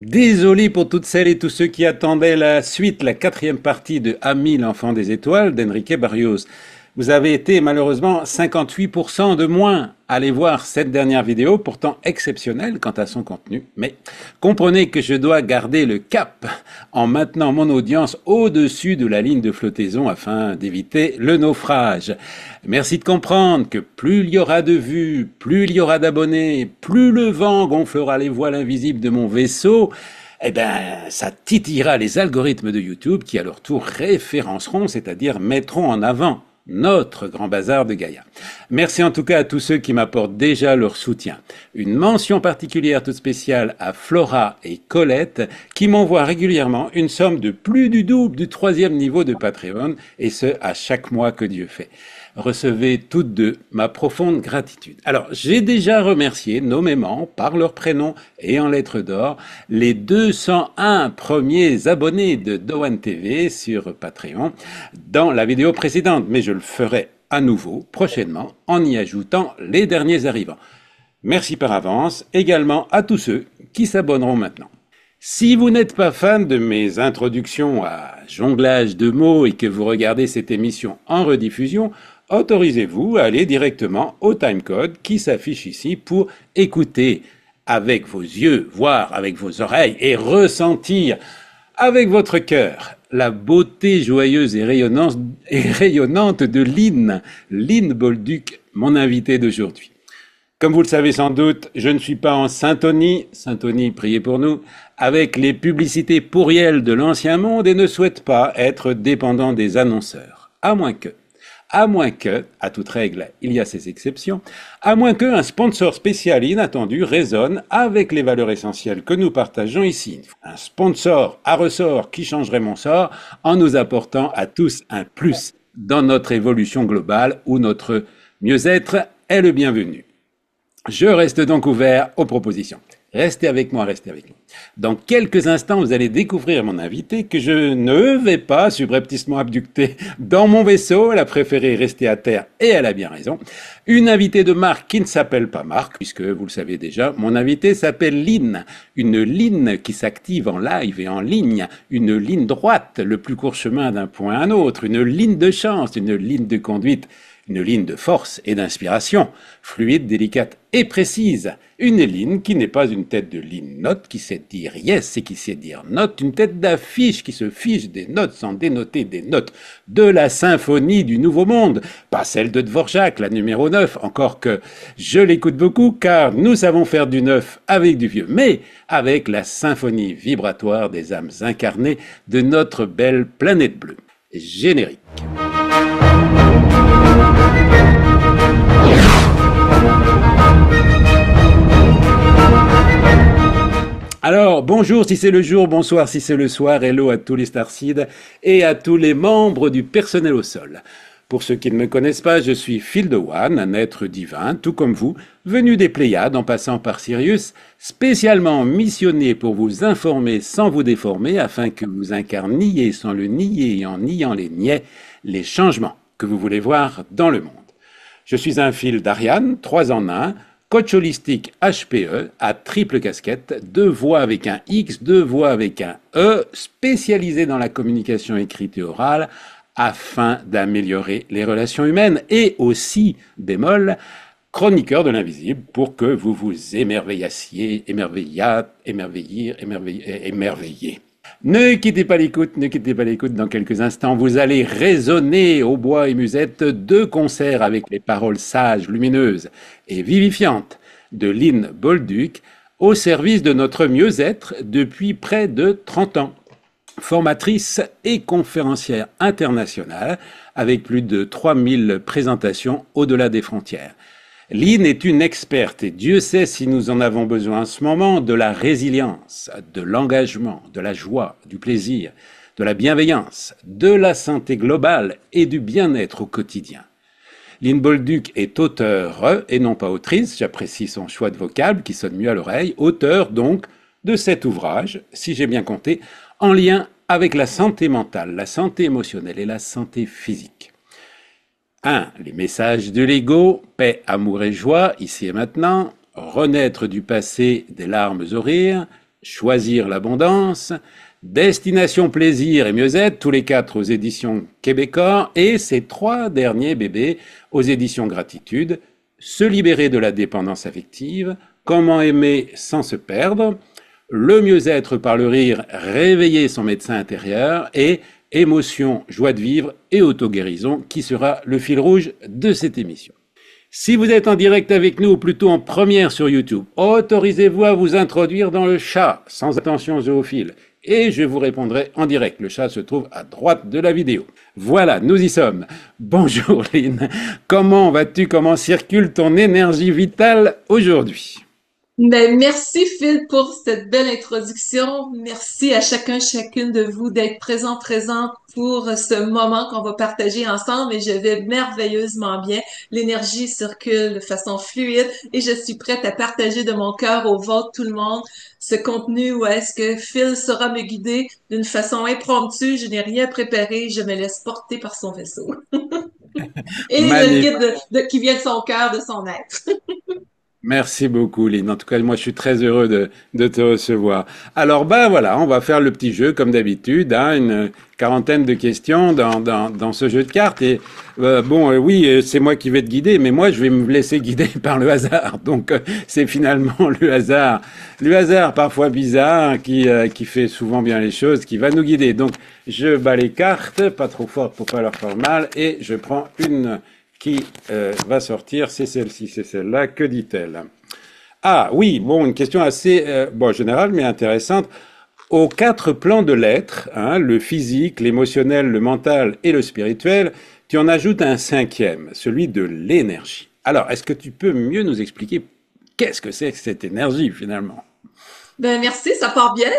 Désolé pour toutes celles et tous ceux qui attendaient la suite, la quatrième partie de Ami, l'enfant des étoiles d'Enrique Barrios. Vous avez été malheureusement 58% de moins à aller voir cette dernière vidéo, pourtant exceptionnelle quant à son contenu. Mais comprenez que je dois garder le cap en maintenant mon audience au-dessus de la ligne de flottaison afin d'éviter le naufrage. Merci de comprendre que plus il y aura de vues, plus il y aura d'abonnés, plus le vent gonflera les voiles invisibles de mon vaisseau, eh ben, ça titillera les algorithmes de YouTube qui, à leur tour, référenceront, c'est-à-dire mettront en avant notre grand bazar de Gaïa. Merci en tout cas à tous ceux qui m'apportent déjà leur soutien. Une mention particulière toute spéciale à Flora et Colette qui m'envoient régulièrement une somme de plus du double du troisième niveau de Patreon, et ce à chaque mois que Dieu fait. Recevez toutes deux ma profonde gratitude. Alors, j'ai déjà remercié nommément, par leur prénom et en lettres d'or, les 201 premiers abonnés de Dowan TV sur Patreon dans la vidéo précédente, mais je le ferai à nouveau prochainement en y ajoutant les derniers arrivants. Merci par avance également à tous ceux qui s'abonneront maintenant. Si vous n'êtes pas fan de mes introductions à jonglage de mots et que vous regardez cette émission en rediffusion, autorisez-vous à aller directement au timecode qui s'affiche ici pour écouter avec vos yeux, voir avec vos oreilles et ressentir avec votre cœur la beauté joyeuse et rayonnante de Lynn Bolduc, mon invité d'aujourd'hui. Comme vous le savez sans doute, je ne suis pas en syntonie, priez pour nous, avec les publicités pourrielles de l'ancien monde et ne souhaite pas être dépendant des annonceurs. À moins que, à toute règle, il y a ses exceptions, à moins qu'un sponsor spécial et inattendu résonne avec les valeurs essentielles que nous partageons ici. Un sponsor à ressort qui changerait mon sort en nous apportant à tous un plus dans notre évolution globale où notre mieux-être est le bienvenu. Je reste donc ouvert aux propositions. Restez avec moi, restez avec moi. Dans quelques instants, vous allez découvrir mon invité que je ne vais pas subrepticement abducter dans mon vaisseau. Elle a préféré rester à terre et elle a bien raison. Une invitée de marque qui ne s'appelle pas Marc, puisque vous le savez déjà, mon invité s'appelle Lynn. Une Lynn qui s'active en live et en ligne. Une ligne droite, le plus court chemin d'un point à un autre. Une ligne de chance, une ligne de conduite. Une ligne de force et d'inspiration, fluide, délicate et précise. Une ligne qui n'est pas une tête de ligne note qui sait dire yes et qui sait dire note, une tête d'affiche qui se fiche des notes sans dénoter des notes de la symphonie du Nouveau Monde, pas celle de Dvorak, la numéro 9, encore que je l'écoute beaucoup car nous savons faire du neuf avec du vieux, mais avec la symphonie vibratoire des âmes incarnées de notre belle planète bleue. Générique. Alors, bonjour si c'est le jour, bonsoir si c'est le soir, hello à tous les starseeds et à tous les membres du personnel au sol. Pour ceux qui ne me connaissent pas, je suis Phil Dowan, un être divin, tout comme vous, venu des Pléiades en passant par Sirius, spécialement missionné pour vous informer sans vous déformer, afin que vous incarniez sans le nier et en niant les niais, les changements que vous voulez voir dans le monde. Je suis un Phil d'Ariane, 3 en 1, coach holistique HPE à triple casquette, 2 voix avec un X, 2 voix avec un E, spécialisé dans la communication écrite et orale afin d'améliorer les relations humaines et aussi, bémol, chroniqueur de l'invisible pour que vous vous émerveillassiez, émerveillez. Ne quittez pas l'écoute, dans quelques instants, vous allez résonner au bois et musette 2 concerts avec les paroles sages, lumineuses et vivifiantes de Lynn Bolduc au service de notre mieux-être depuis près de 30 ans. Formatrice et conférencière internationale avec plus de 3000 présentations au-delà des frontières. Lynn est une experte et Dieu sait si nous en avons besoin en ce moment de la résilience, de l'engagement, de la joie, du plaisir, de la bienveillance, de la santé globale et du bien-être au quotidien. Lynn Bolduc est auteure et non pas autrice, j'apprécie son choix de vocable qui sonne mieux à l'oreille, auteur donc de cet ouvrage, si j'ai bien compté, en lien avec la santé mentale, la santé émotionnelle et la santé physique. 1. Les messages de l'ego, paix, amour et joie, ici et maintenant, renaître du passé des larmes au rire, Choisir l'abondance, Destination plaisir et mieux-être, tous les quatre aux éditions Québécois, et ces trois derniers bébés aux éditions Gratitude, Se libérer de la dépendance affective, Comment aimer sans se perdre, Le mieux-être par le rire, réveiller son médecin intérieur, et Émotion, joie de vivre et auto-guérison, qui sera le fil rouge de cette émission. Si vous êtes en direct avec nous, ou plutôt en première sur YouTube, autorisez-vous à vous introduire dans le chat, sans attention zoophile, et je vous répondrai en direct. Le chat se trouve à droite de la vidéo. Voilà, nous y sommes. Bonjour Lynn, comment vas-tu? Comment circule ton énergie vitale aujourd'hui? Ben, merci Phil pour cette belle introduction. Merci à chacun, chacune de vous d'être présent pour ce moment qu'on va partager ensemble et je vais merveilleusement bien. L'énergie circule de façon fluide et je suis prête à partager de mon cœur au vôtre tout le monde ce contenu où est-ce que Phil saura me guider d'une façon impromptue. Je n'ai rien préparé, je me laisse porter par son vaisseau. Et je le guide Magnifique. qui vient de son cœur, de son être. Merci beaucoup, Lynn. En tout cas, moi, je suis très heureux de te recevoir. Alors, bah voilà, on va faire le petit jeu comme d'habitude, hein, une quarantaine de questions dans ce jeu de cartes. Et oui, c'est moi qui vais te guider, mais moi, je vais me laisser guider par le hasard. Donc, c'est finalement le hasard parfois bizarre, qui fait souvent bien les choses, qui va nous guider. Donc, je bats les cartes, pas trop fort pour pas leur faire mal, et je prends une qui va sortir, c'est celle-ci, c'est celle-là. Que dit-elle? Ah oui, bon, une question assez générale, mais intéressante. Aux quatre plans de l'être, hein, le physique, l'émotionnel, le mental et le spirituel, tu en ajoutes un cinquième, celui de l'énergie. Alors, est-ce que tu peux mieux nous expliquer qu'est-ce que c'est que cette énergie finalement? Ben, merci, ça part bien.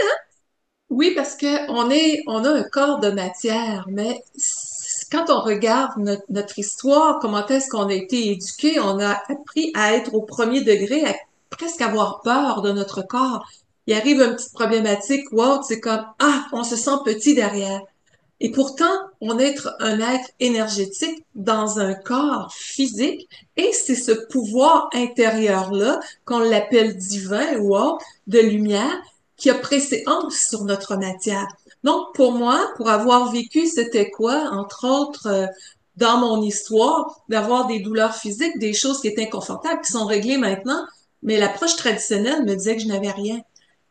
Oui, parce que on a un corps de matière, mais quand on regarde notre histoire, comment est-ce qu'on a été éduqué, on a appris à être au premier degré, à presque avoir peur de notre corps. Il arrive une petite problématique, wow, c'est comme, ah, on se sent petit derrière. Et pourtant, on est un être énergétique dans un corps physique et c'est ce pouvoir intérieur-là, qu'on l'appelle divin ou autre, de lumière, qui a préséance sur notre matière. Donc, pour moi, pour avoir vécu, c'était quoi, entre autres, dans mon histoire, d'avoir des douleurs physiques, des choses qui étaient inconfortables, qui sont réglées maintenant, mais l'approche traditionnelle me disait que je n'avais rien.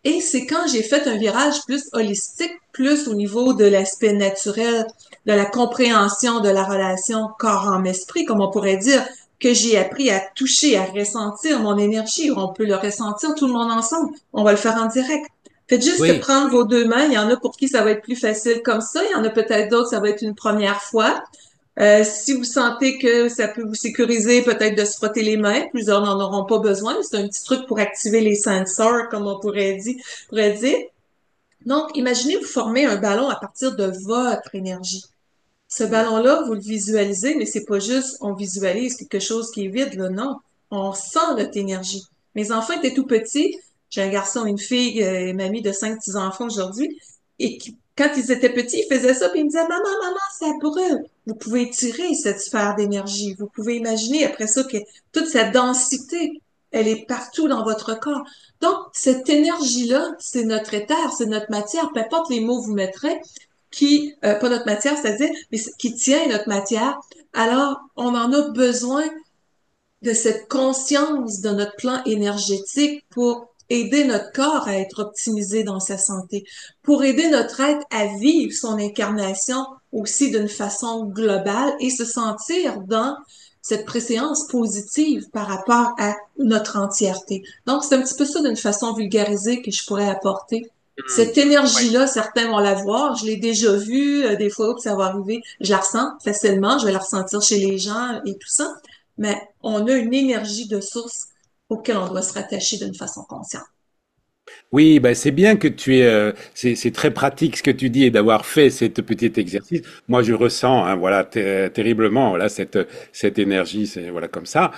Et c'est quand j'ai fait un virage plus holistique, plus au niveau de l'aspect naturel, de la compréhension de la relation corps-âme-esprit, comme on pourrait dire, que j'ai appris à toucher, à ressentir mon énergie. On peut le ressentir tout le monde ensemble. On va le faire en direct. Faites juste que Oui, prendre vos deux mains. Il y en a pour qui ça va être plus facile comme ça. Il y en a peut-être d'autres, ça va être une première fois. Si vous sentez que ça peut vous sécuriser, peut-être de se frotter les mains. Plusieurs n'en auront pas besoin. C'est un petit truc pour activer les sensors, comme on pourrait dire. Donc, imaginez vous former un ballon à partir de votre énergie. Ce ballon-là, vous le visualisez, mais c'est pas juste on visualise quelque chose qui est vide, là, non. On sent notre énergie. Mes enfants étaient tout petits. J'ai un garçon et une fille, mamie de 5 petits enfants aujourd'hui. Et quand ils étaient petits, ils faisaient ça, puis ils me disaient, maman, ça brûle. Vous pouvez étirer cette sphère d'énergie. Vous pouvez imaginer après ça que toute cette densité, elle est partout dans votre corps. Donc, cette énergie-là, c'est notre éther, c'est notre matière, peu importe les mots que vous mettrez, pas notre matière, c'est-à-dire, mais qui tient notre matière. Alors, on en a besoin de cette conscience de notre plan énergétique pour aider notre corps à être optimisé dans sa santé, pour aider notre être à vivre son incarnation aussi d'une façon globale et se sentir dans cette préséance positive par rapport à notre entièreté. Donc, c'est un petit peu ça d'une façon vulgarisée que je pourrais apporter. Cette énergie-là, certains vont la voir. Je l'ai déjà vue des fois où ça va arriver. Je la ressens facilement. Je vais la ressentir chez les gens et tout ça. Mais on a une énergie de source auquel on doit se rattacher d'une façon consciente. oui, ben c'est bien que tu c'est très pratique ce que tu dis et d'avoir fait cette petit exercice. Moi, je ressens, hein, voilà, terriblement, voilà, cette énergie, c'est voilà comme ça.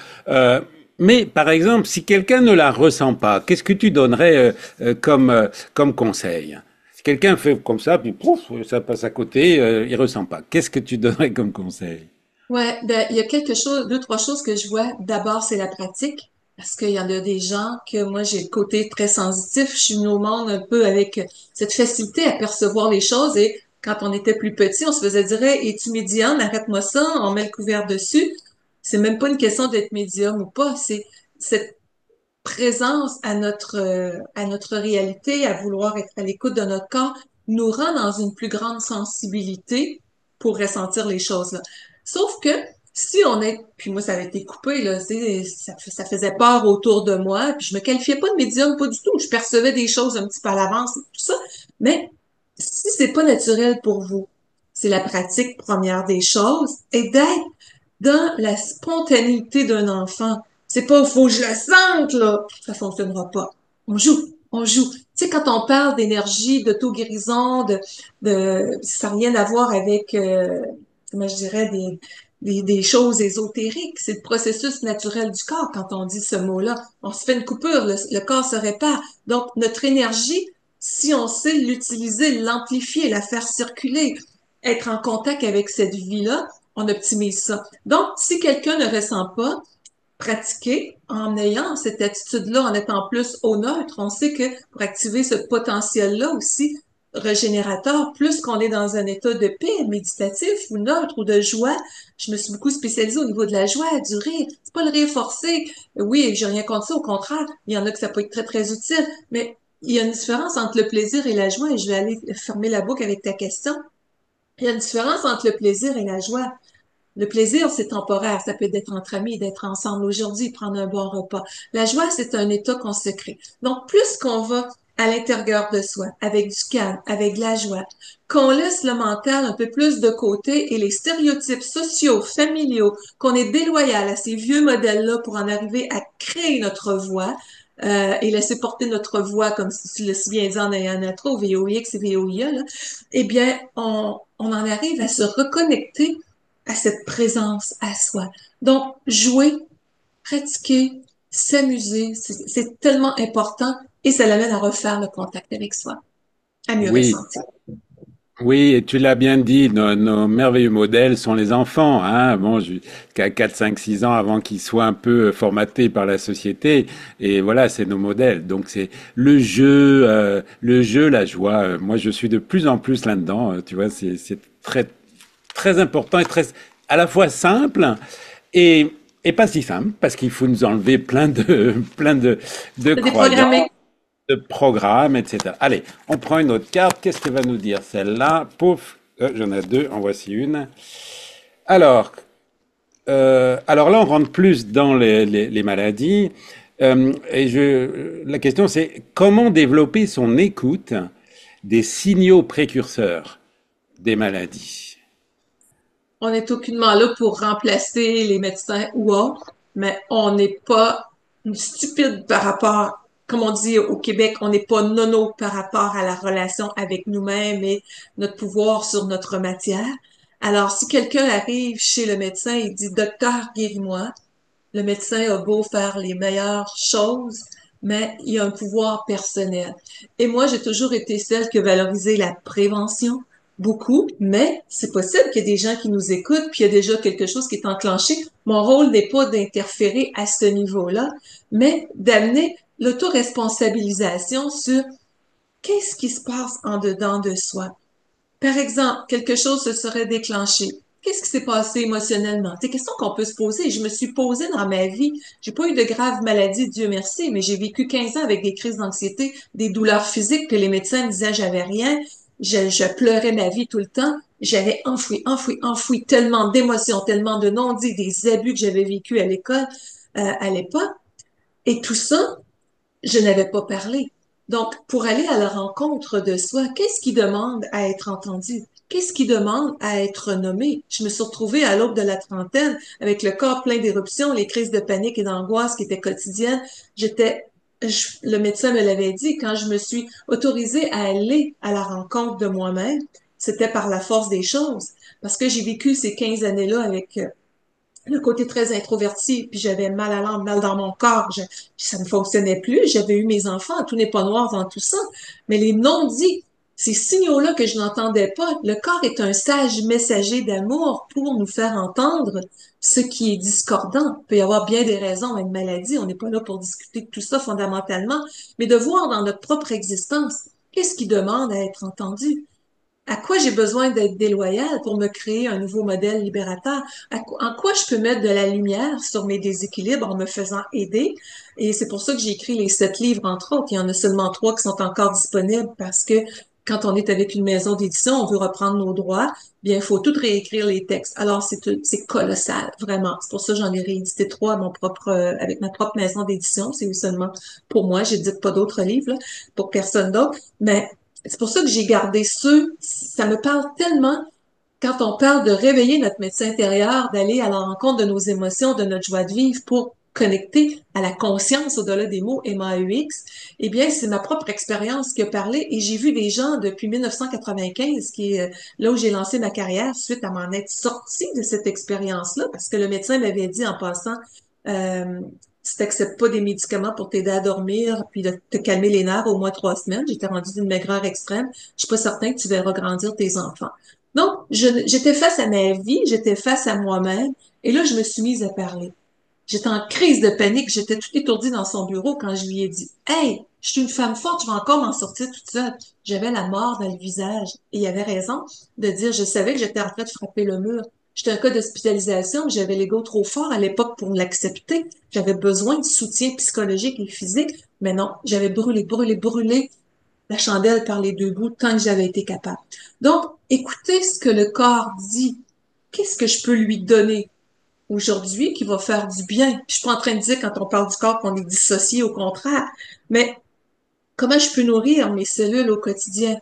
Mais par exemple, si quelqu'un ne la ressent pas, qu'est-ce que tu donnerais comme conseil? Si quelqu'un fait comme ça, puis pouf, ça passe à côté, il ressent pas. Qu'est-ce que tu donnerais comme conseil? Ouais, ben, il y a quelque chose, deux, trois choses que je vois. D'abord, c'est la pratique. Parce qu'il y en a des gens que moi, j'ai le côté très sensitif. Je suis venue au monde un peu avec cette facilité à percevoir les choses. Et quand on était plus petit, on se faisait dire, hey, es-tu médium? Arrête-moi ça. On met le couvert dessus. C'est même pas une question d'être médium ou pas. C'est cette présence à notre réalité, à vouloir être à l'écoute de notre corps, nous rend dans une plus grande sensibilité pour ressentir les choses là. Sauf que si on est, puis moi ça avait été coupé là, ça faisait peur autour de moi, puis je me qualifiais pas de médium, pas du tout. Je percevais des choses un petit peu à l'avance, tout ça. Mais si c'est pas naturel pour vous, c'est la pratique première des choses et d'être dans la spontanéité d'un enfant. C'est pas, faut que je le sente, là. Ça fonctionnera pas. On joue, on joue. Tu sais, quand on parle d'énergie, d'auto-guérison, ça n'a rien à voir avec, comment je dirais, des choses ésotériques. C'est le processus naturel du corps quand on dit ce mot-là. On se fait une coupure, le corps se répare. Donc, notre énergie, si on sait l'utiliser, l'amplifier, la faire circuler, être en contact avec cette vie-là, on optimise ça. Donc, si quelqu'un ne ressent pas, pratiquer en ayant cette attitude-là, en étant plus au neutre, on sait que pour activer ce potentiel-là aussi régénérateur, plus qu'on est dans un état de paix méditatif ou neutre ou de joie, je me suis beaucoup spécialisée au niveau de la joie, du rire. C'est pas le rire forcé. Oui, j'ai rien contre ça, au contraire, il y en a que ça peut être très, très utile, mais il y a une différence entre le plaisir et la joie, et je vais aller fermer la boucle avec ta question. Il y a une différence entre le plaisir et la joie. Le plaisir, c'est temporaire. Ça peut être d'être entre amis, d'être ensemble aujourd'hui, prendre un bon repas. La joie, c'est un état qu'on se crée. Donc, plus qu'on va à l'intérieur de soi, avec du calme, avec de la joie, qu'on laisse le mental un peu plus de côté et les stéréotypes sociaux, familiaux, qu'on est déloyal à ces vieux modèles-là pour en arriver à créer notre voix, et laisser porter notre voix, comme si tu l'as si bien dit en ayant intro, VOIX et VOIA, là, eh bien, on en arrive à se reconnecter à cette présence à soi. Donc, jouer, pratiquer, s'amuser, c'est tellement important et ça l'amène à refaire le contact avec soi, à mieux Oui, ressentir. oui, et tu l'as bien dit, nos merveilleux modèles sont les enfants, hein, bon, qu'à 4, 5, 6 ans avant qu'ils soient un peu formatés par la société, et voilà, c'est nos modèles. Donc c'est le jeu, la joie. Moi, je suis de plus en plus là-dedans, tu vois, c'est très, très important et très, à la fois simple et, et pas si simple, parce qu'il faut nous enlever plein de C'est croyances déprogrammé. de programme, etc. Allez, on prend une autre carte. Qu'est-ce que va nous dire celle-là? Pouf, j'en ai deux, en voici une. Alors, alors là, on rentre plus dans les maladies. La question, c'est comment développer son écoute des signaux précurseurs des maladies? On n'est aucunement là pour remplacer les médecins ou autres, mais on n'est pas stupide par rapport, comme on dit au Québec, on n'est pas nono par rapport à la relation avec nous-mêmes et notre pouvoir sur notre matière. Alors, si quelqu'un arrive chez le médecin et dit, Docteur, guéris-moi, le médecin a beau faire les meilleures choses, mais il a un pouvoir personnel. Et moi, j'ai toujours été celle qui a valorisé la prévention beaucoup, mais c'est possible qu'il y ait des gens qui nous écoutent, puis il y a déjà quelque chose qui est enclenché. Mon rôle n'est pas d'interférer à ce niveau-là, mais d'amener l'autoresponsabilisation sur qu'est-ce qui se passe en dedans de soi. Par exemple, quelque chose se serait déclenché. Qu'est-ce qui s'est passé émotionnellement? C'est des questions qu'on peut se poser. Je me suis posée dans ma vie. J'ai pas eu de graves maladies, Dieu merci, mais j'ai vécu 15 ans avec des crises d'anxiété, des douleurs physiques que les médecins me disaient j'avais rien. Je pleurais ma vie tout le temps. J'avais enfoui, enfoui, enfoui tellement d'émotions, tellement de non-dits, des abus que j'avais vécu à l'école, à l'époque. Et tout ça, je n'avais pas parlé. Donc, pour aller à la rencontre de soi, qu'est-ce qui demande à être entendu? Qu'est-ce qui demande à être nommé? Je me suis retrouvée à l'aube de la trentaine avec le corps plein d'éruptions, les crises de panique et d'angoisse qui étaient quotidiennes. Le médecin me l'avait dit, quand je me suis autorisée à aller à la rencontre de moi-même, c'était par la force des choses. Parce que j'ai vécu ces 15 années-là avec le côté très introverti, puis j'avais mal à l'âme, mal dans mon corps, ça ne fonctionnait plus, j'avais eu mes enfants, tout n'est pas noir dans tout ça, mais les non-dits, ces signaux-là que je n'entendais pas. Le corps est un sage messager d'amour pour nous faire entendre ce qui est discordant. Il peut y avoir bien des raisons à une maladie. On n'est pas là pour discuter de tout ça fondamentalement, mais de voir dans notre propre existence qu'est-ce qui demande à être entendu. À quoi j'ai besoin d'être déloyale pour me créer un nouveau modèle libérateur? En quoi je peux mettre de la lumière sur mes déséquilibres en me faisant aider? Et c'est pour ça que j'ai écrit les 7 livres, entre autres. Il y en a seulement 3 qui sont encore disponibles parce que quand on est avec une maison d'édition, on veut reprendre nos droits, bien, il faut tout réécrire les textes. Alors, c'est colossal, vraiment. C'est pour ça que j'en ai réédité 3 à avec ma propre maison d'édition. C'est seulement pour moi. J'édite pas d'autres livres, là, pour personne d'autre. Mais c'est pour ça que j'ai gardé ceux, ça me parle tellement quand on parle de réveiller notre médecin intérieur, d'aller à la rencontre de nos émotions, de notre joie de vivre pour connecter à la conscience au-delà des mots MAUX, eh bien, c'est ma propre expérience qui a parlé et j'ai vu des gens depuis 1995, qui est là où j'ai lancé ma carrière suite à m'en être sortie de cette expérience-là, parce que le médecin m'avait dit en passant, euh, si t'acceptes pas des médicaments pour t'aider à dormir, puis de te calmer les nerfs au moins 3 semaines, j'étais rendue d'une maigreur extrême, je suis pas certain que tu verras grandir tes enfants. Donc, j'étais face à ma vie, j'étais face à moi-même, et là, je me suis mise à parler. J'étais en crise de panique, j'étais toute étourdie dans son bureau quand je lui ai dit, Hey, je suis une femme forte, je vais encore m'en sortir toute seule. J'avais la mort dans le visage. Et il avait raison de dire, je savais que j'étais en train de frapper le mur. J'étais un cas d'hospitalisation, j'avais l'ego trop fort à l'époque pour l'accepter. J'avais besoin de soutien psychologique et physique, mais non, j'avais brûlé la chandelle par les 2 bouts tant que j'avais été capable. Donc, écoutez ce que le corps dit. Qu'est-ce que je peux lui donner aujourd'hui qui va faire du bien? Puis je suis pas en train de dire quand on parle du corps qu'on est dissocié, au contraire. Mais comment je peux nourrir mes cellules au quotidien?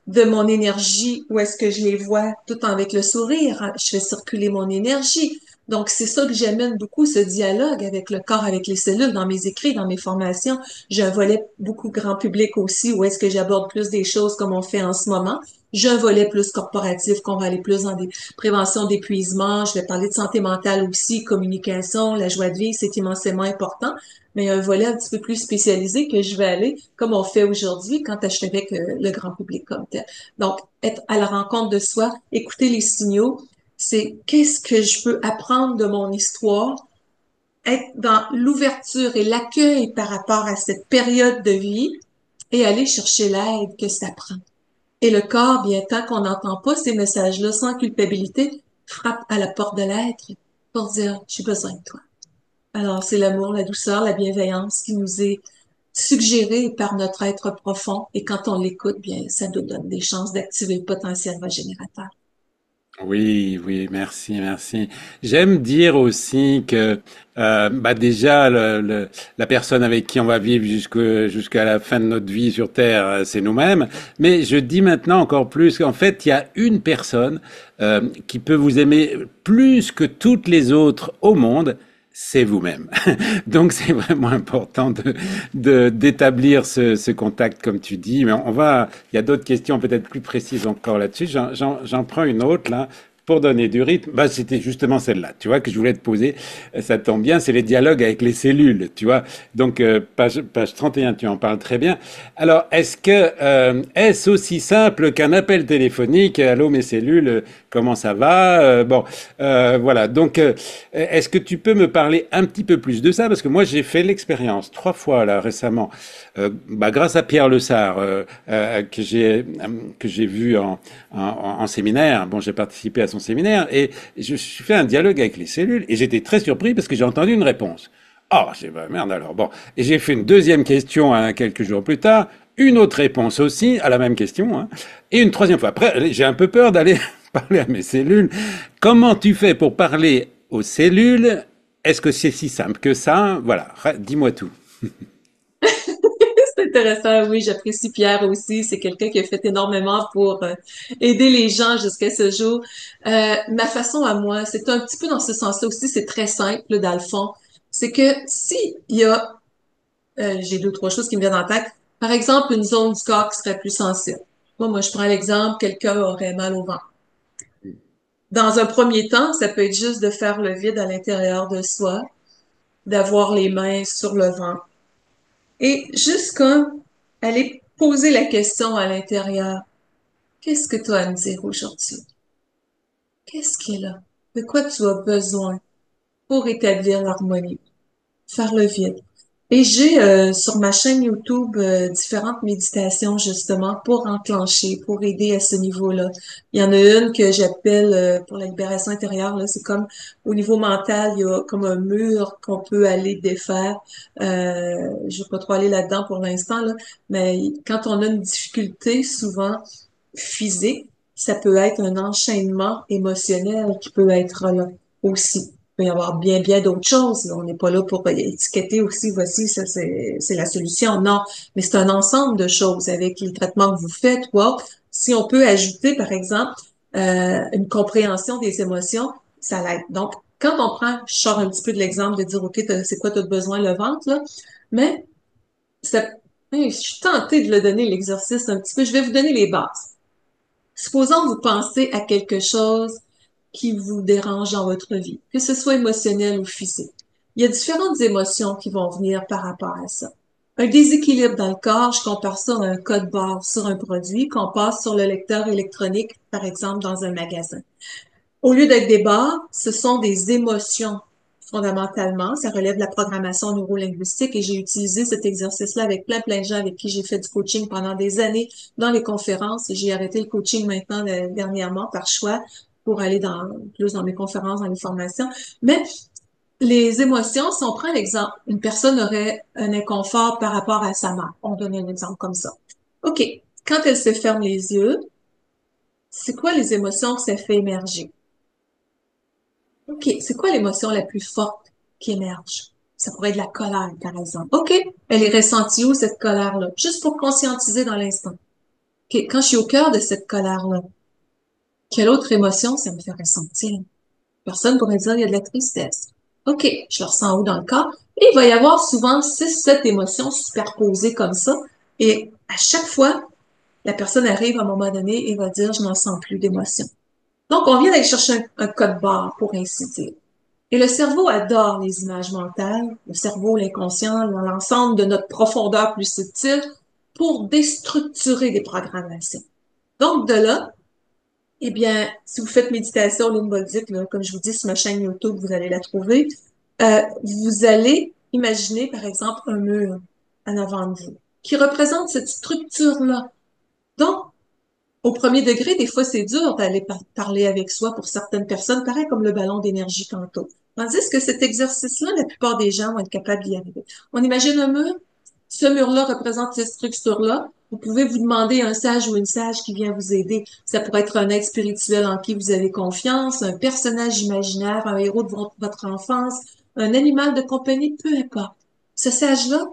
De mon énergie, où est-ce que je les vois tout avec le sourire? Je fais circuler mon énergie. Donc, c'est ça que j'amène beaucoup, ce dialogue avec le corps, avec les cellules, dans mes écrits, dans mes formations. J'ai un volet beaucoup grand public aussi, où est-ce que j'aborde plus des choses comme on fait en ce moment. J'ai un volet plus corporatif, qu'on va aller plus dans des préventions d'épuisement. Je vais parler de santé mentale aussi, communication, la joie de vivre, c'est immensément important. Mais il y a un volet un petit peu plus spécialisé que je vais aller, comme on fait aujourd'hui, quand je suis avec le grand public comme tel. Donc, être à la rencontre de soi, écouter les signaux, c'est qu'est-ce que je peux apprendre de mon histoire, être dans l'ouverture et l'accueil par rapport à cette période de vie et aller chercher l'aide que ça prend. Et le corps, bien tant qu'on n'entend pas ces messages-là sans culpabilité, frappe à la porte de l'être pour dire, j'ai besoin de toi. Alors, c'est l'amour, la douceur, la bienveillance qui nous est suggérée par notre être profond. Et quand on l'écoute, bien, ça nous donne des chances d'activer le potentiel régénérateur. Oui, oui, merci, merci. J'aime dire aussi que bah déjà la personne avec qui on va vivre jusqu'à la fin de notre vie sur Terre, c'est nous-mêmes. Mais je dis maintenant encore plus qu'en fait, il y a une personne qui peut vous aimer plus que toutes les autres au monde. C'est vous-même. Donc c'est vraiment important d'établir ce contact comme tu dis. Mais il y a d'autres questions peut-être plus précises encore là-dessus. J'en prends une autre là pour donner du rythme. Bah, c'était justement celle-là, tu vois, que je voulais te poser. Ça tombe bien, c'est les dialogues avec les cellules, tu vois. Donc page 31, tu en parles très bien. Alors est-ce aussi simple qu'un appel téléphonique? Allô mes cellules, comment ça va? Voilà. Donc est-ce que tu peux me parler un petit peu plus de ça? Parce que moi, j'ai fait l'expérience 3 fois là récemment, grâce à Pierre Lessard, que j'ai vu en séminaire. Bon, j'ai participé à son séminaire et je suis fait un dialogue avec les cellules et j'étais très surpris parce que j'ai entendu une réponse. Oh, j'ai bah, merde alors. Bon, et j'ai fait une deuxième question quelques jours plus tard, une autre réponse aussi à la même question, hein, et une troisième fois. Après, j'ai un peu peur d'aller parler à mes cellules. Comment tu fais pour parler aux cellules? Est-ce que c'est si simple que ça? Voilà, dis-moi tout. C'est intéressant, oui, j'apprécie Pierre aussi. C'est quelqu'un qui a fait énormément pour aider les gens jusqu'à ce jour. Ma façon à moi, c'est un petit peu dans ce sens-là aussi, c'est très simple dans le fond. C'est que si il y a, j'ai 2, 3 choses qui me viennent en tête. Par exemple, une zone du corps qui serait plus sensible. Moi, je prends l'exemple, quelqu'un aurait mal au ventre. Dans un premier temps, ça peut être juste de faire le vide à l'intérieur de soi, d'avoir les mains sur le ventre. Et juste comme aller poser la question à l'intérieur. Qu'est-ce que tu as à me dire aujourd'hui? Qu'est-ce qui est là? De quoi tu as besoin pour établir l'harmonie, faire le vide? Et j'ai sur ma chaîne YouTube différentes méditations justement pour enclencher, pour aider à ce niveau-là. Il y en a une que j'appelle pour la libération intérieure. Là, c'est comme au niveau mental, il y a comme un mur qu'on peut aller défaire. Je vais pas trop aller là-dedans pour l'instant, là, mais quand on a une difficulté, souvent physique, ça peut être un enchaînement émotionnel qui peut être là aussi. Il peut y avoir bien d'autres choses. On n'est pas là pour étiqueter aussi, voici, ça c'est la solution. Non, mais c'est un ensemble de choses avec les traitements que vous faites ou autres. Si on peut ajouter, par exemple, une compréhension des émotions, ça l'aide. Donc, quand on prend, je sors un petit peu de l'exemple de dire, OK, c'est quoi tu as besoin, le ventre, là, mais ça, je suis tentée de le donner, l'exercice un petit peu. Je vais vous donner les bases. Supposons que vous pensez à quelque chose qui vous dérange dans votre vie, que ce soit émotionnel ou physique. Il y a différentes émotions qui vont venir par rapport à ça. Un déséquilibre dans le corps, je compare ça à un code barre sur un produit qu'on passe sur le lecteur électronique, par exemple, dans un magasin. Au lieu d'être des barres, ce sont des émotions fondamentalement. Ça relève de la programmation neurolinguistique et j'ai utilisé cet exercice-là avec plein de gens avec qui j'ai fait du coaching pendant des années dans les conférences. J'ai arrêté le coaching maintenant dernièrement par choix pour aller plus dans mes conférences, dans les formations. Mais les émotions, si on prend l'exemple, une personne aurait un inconfort par rapport à sa mère. On donne un exemple comme ça. OK. Quand elle se ferme les yeux, c'est quoi les émotions que ça fait émerger? OK, c'est quoi l'émotion la plus forte qui émerge? Ça pourrait être la colère, par exemple. OK, elle est ressentie où, cette colère-là? Juste pour conscientiser dans l'instant. OK, quand je suis au cœur de cette colère-là, quelle autre émotion ça me fait ressentir? Personne pourrait dire il y a de la tristesse. OK, je le ressens où dans le corps? Et il va y avoir souvent 6, 7 émotions superposées comme ça. Et à chaque fois, la personne arrive à un moment donné et va dire je n'en sens plus d'émotion. Donc, on vient d'aller chercher un code barre, pour ainsi dire. Et le cerveau adore les images mentales, le cerveau, l'inconscient, l'ensemble de notre profondeur plus subtile pour déstructurer des programmations. Donc, de là, eh bien, si vous faites méditation lumboldique, là, comme je vous dis sur ma chaîne YouTube, vous allez la trouver, vous allez imaginer, par exemple, un mur en avant de vous qui représente cette structure-là. Donc, au premier degré, des fois, c'est dur d'aller parler avec soi pour certaines personnes, pareil comme le ballon d'énergie tantôt. Tandis que cet exercice-là, la plupart des gens vont être capables d'y arriver. On imagine un mur. Ce mur-là représente cette structure-là. Vous pouvez vous demander un sage ou une sage qui vient vous aider. Ça pourrait être un être spirituel en qui vous avez confiance, un personnage imaginaire, un héros de votre enfance, un animal de compagnie, peu importe. Ce sage-là,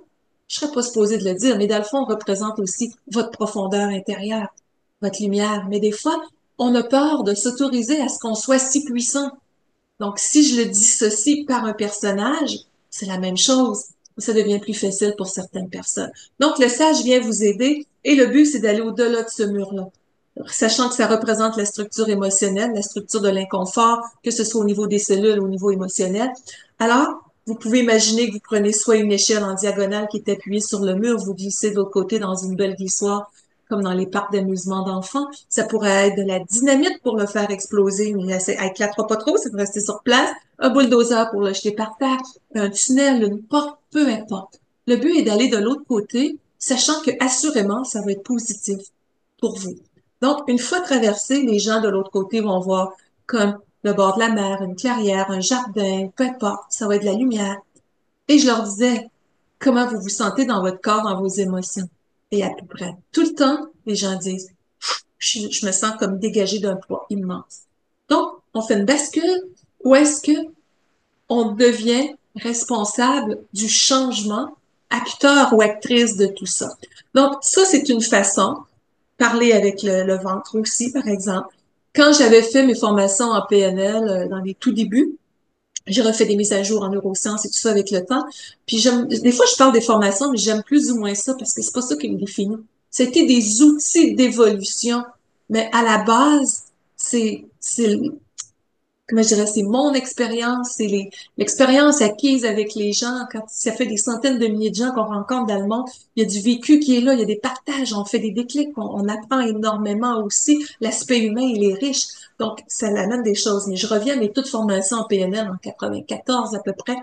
je serais pas supposée de le dire, mais dans le fond, représente aussi votre profondeur intérieure, votre lumière. Mais des fois, on a peur de s'autoriser à ce qu'on soit si puissant. Donc, si je le dissocie par un personnage, c'est la même chose. Ça devient plus facile pour certaines personnes. Donc, le sage vient vous aider et le but, c'est d'aller au-delà de ce mur-là. Sachant que ça représente la structure émotionnelle, la structure de l'inconfort, que ce soit au niveau des cellules, au niveau émotionnel. Alors, vous pouvez imaginer que vous prenez soit une échelle en diagonale qui est appuyée sur le mur, vous glissez de l'autre côté dans une belle glissoire, comme dans les parcs d'amusement d'enfants. Ça pourrait être de la dynamite pour le faire exploser, mais elle éclatera pas trop, ça va rester sur place. Un bulldozer pour le jeter par terre, un tunnel, une porte, peu importe. Le but est d'aller de l'autre côté, sachant que assurément, ça va être positif pour vous. Donc, une fois traversé, les gens de l'autre côté vont voir comme le bord de la mer, une clairière, un jardin, peu importe, ça va être de la lumière. Et je leur disais, comment vous vous sentez dans votre corps, dans vos émotions? Et à peu près tout le temps, les gens disent, je me sens comme dégagé d'un poids immense. Donc, on fait une bascule où est-ce que on devient responsable du changement, acteur ou actrice de tout ça. Donc, ça, c'est une façon. Parler avec le ventre aussi, par exemple. Quand j'avais fait mes formations en PNL dans les tout débuts, j'ai refait des mises à jour en neurosciences et tout ça avec le temps. Puis des fois, je parle des formations, mais j'aime plus ou moins ça parce que c'est pas ça qui me définit. C'était des outils d'évolution, mais à la base, c'est comment je dirais, c'est mon expérience, c'est l'expérience acquise avec les gens. Quand ça fait des centaines de milliers de gens qu'on rencontre dans le monde, il y a du vécu qui est là, il y a des partages, on fait des déclics, on apprend énormément aussi. L'aspect humain, il est riche. Donc, ça amène des choses. Mais je reviens à mes toutes formations en PNL en 94 à peu près.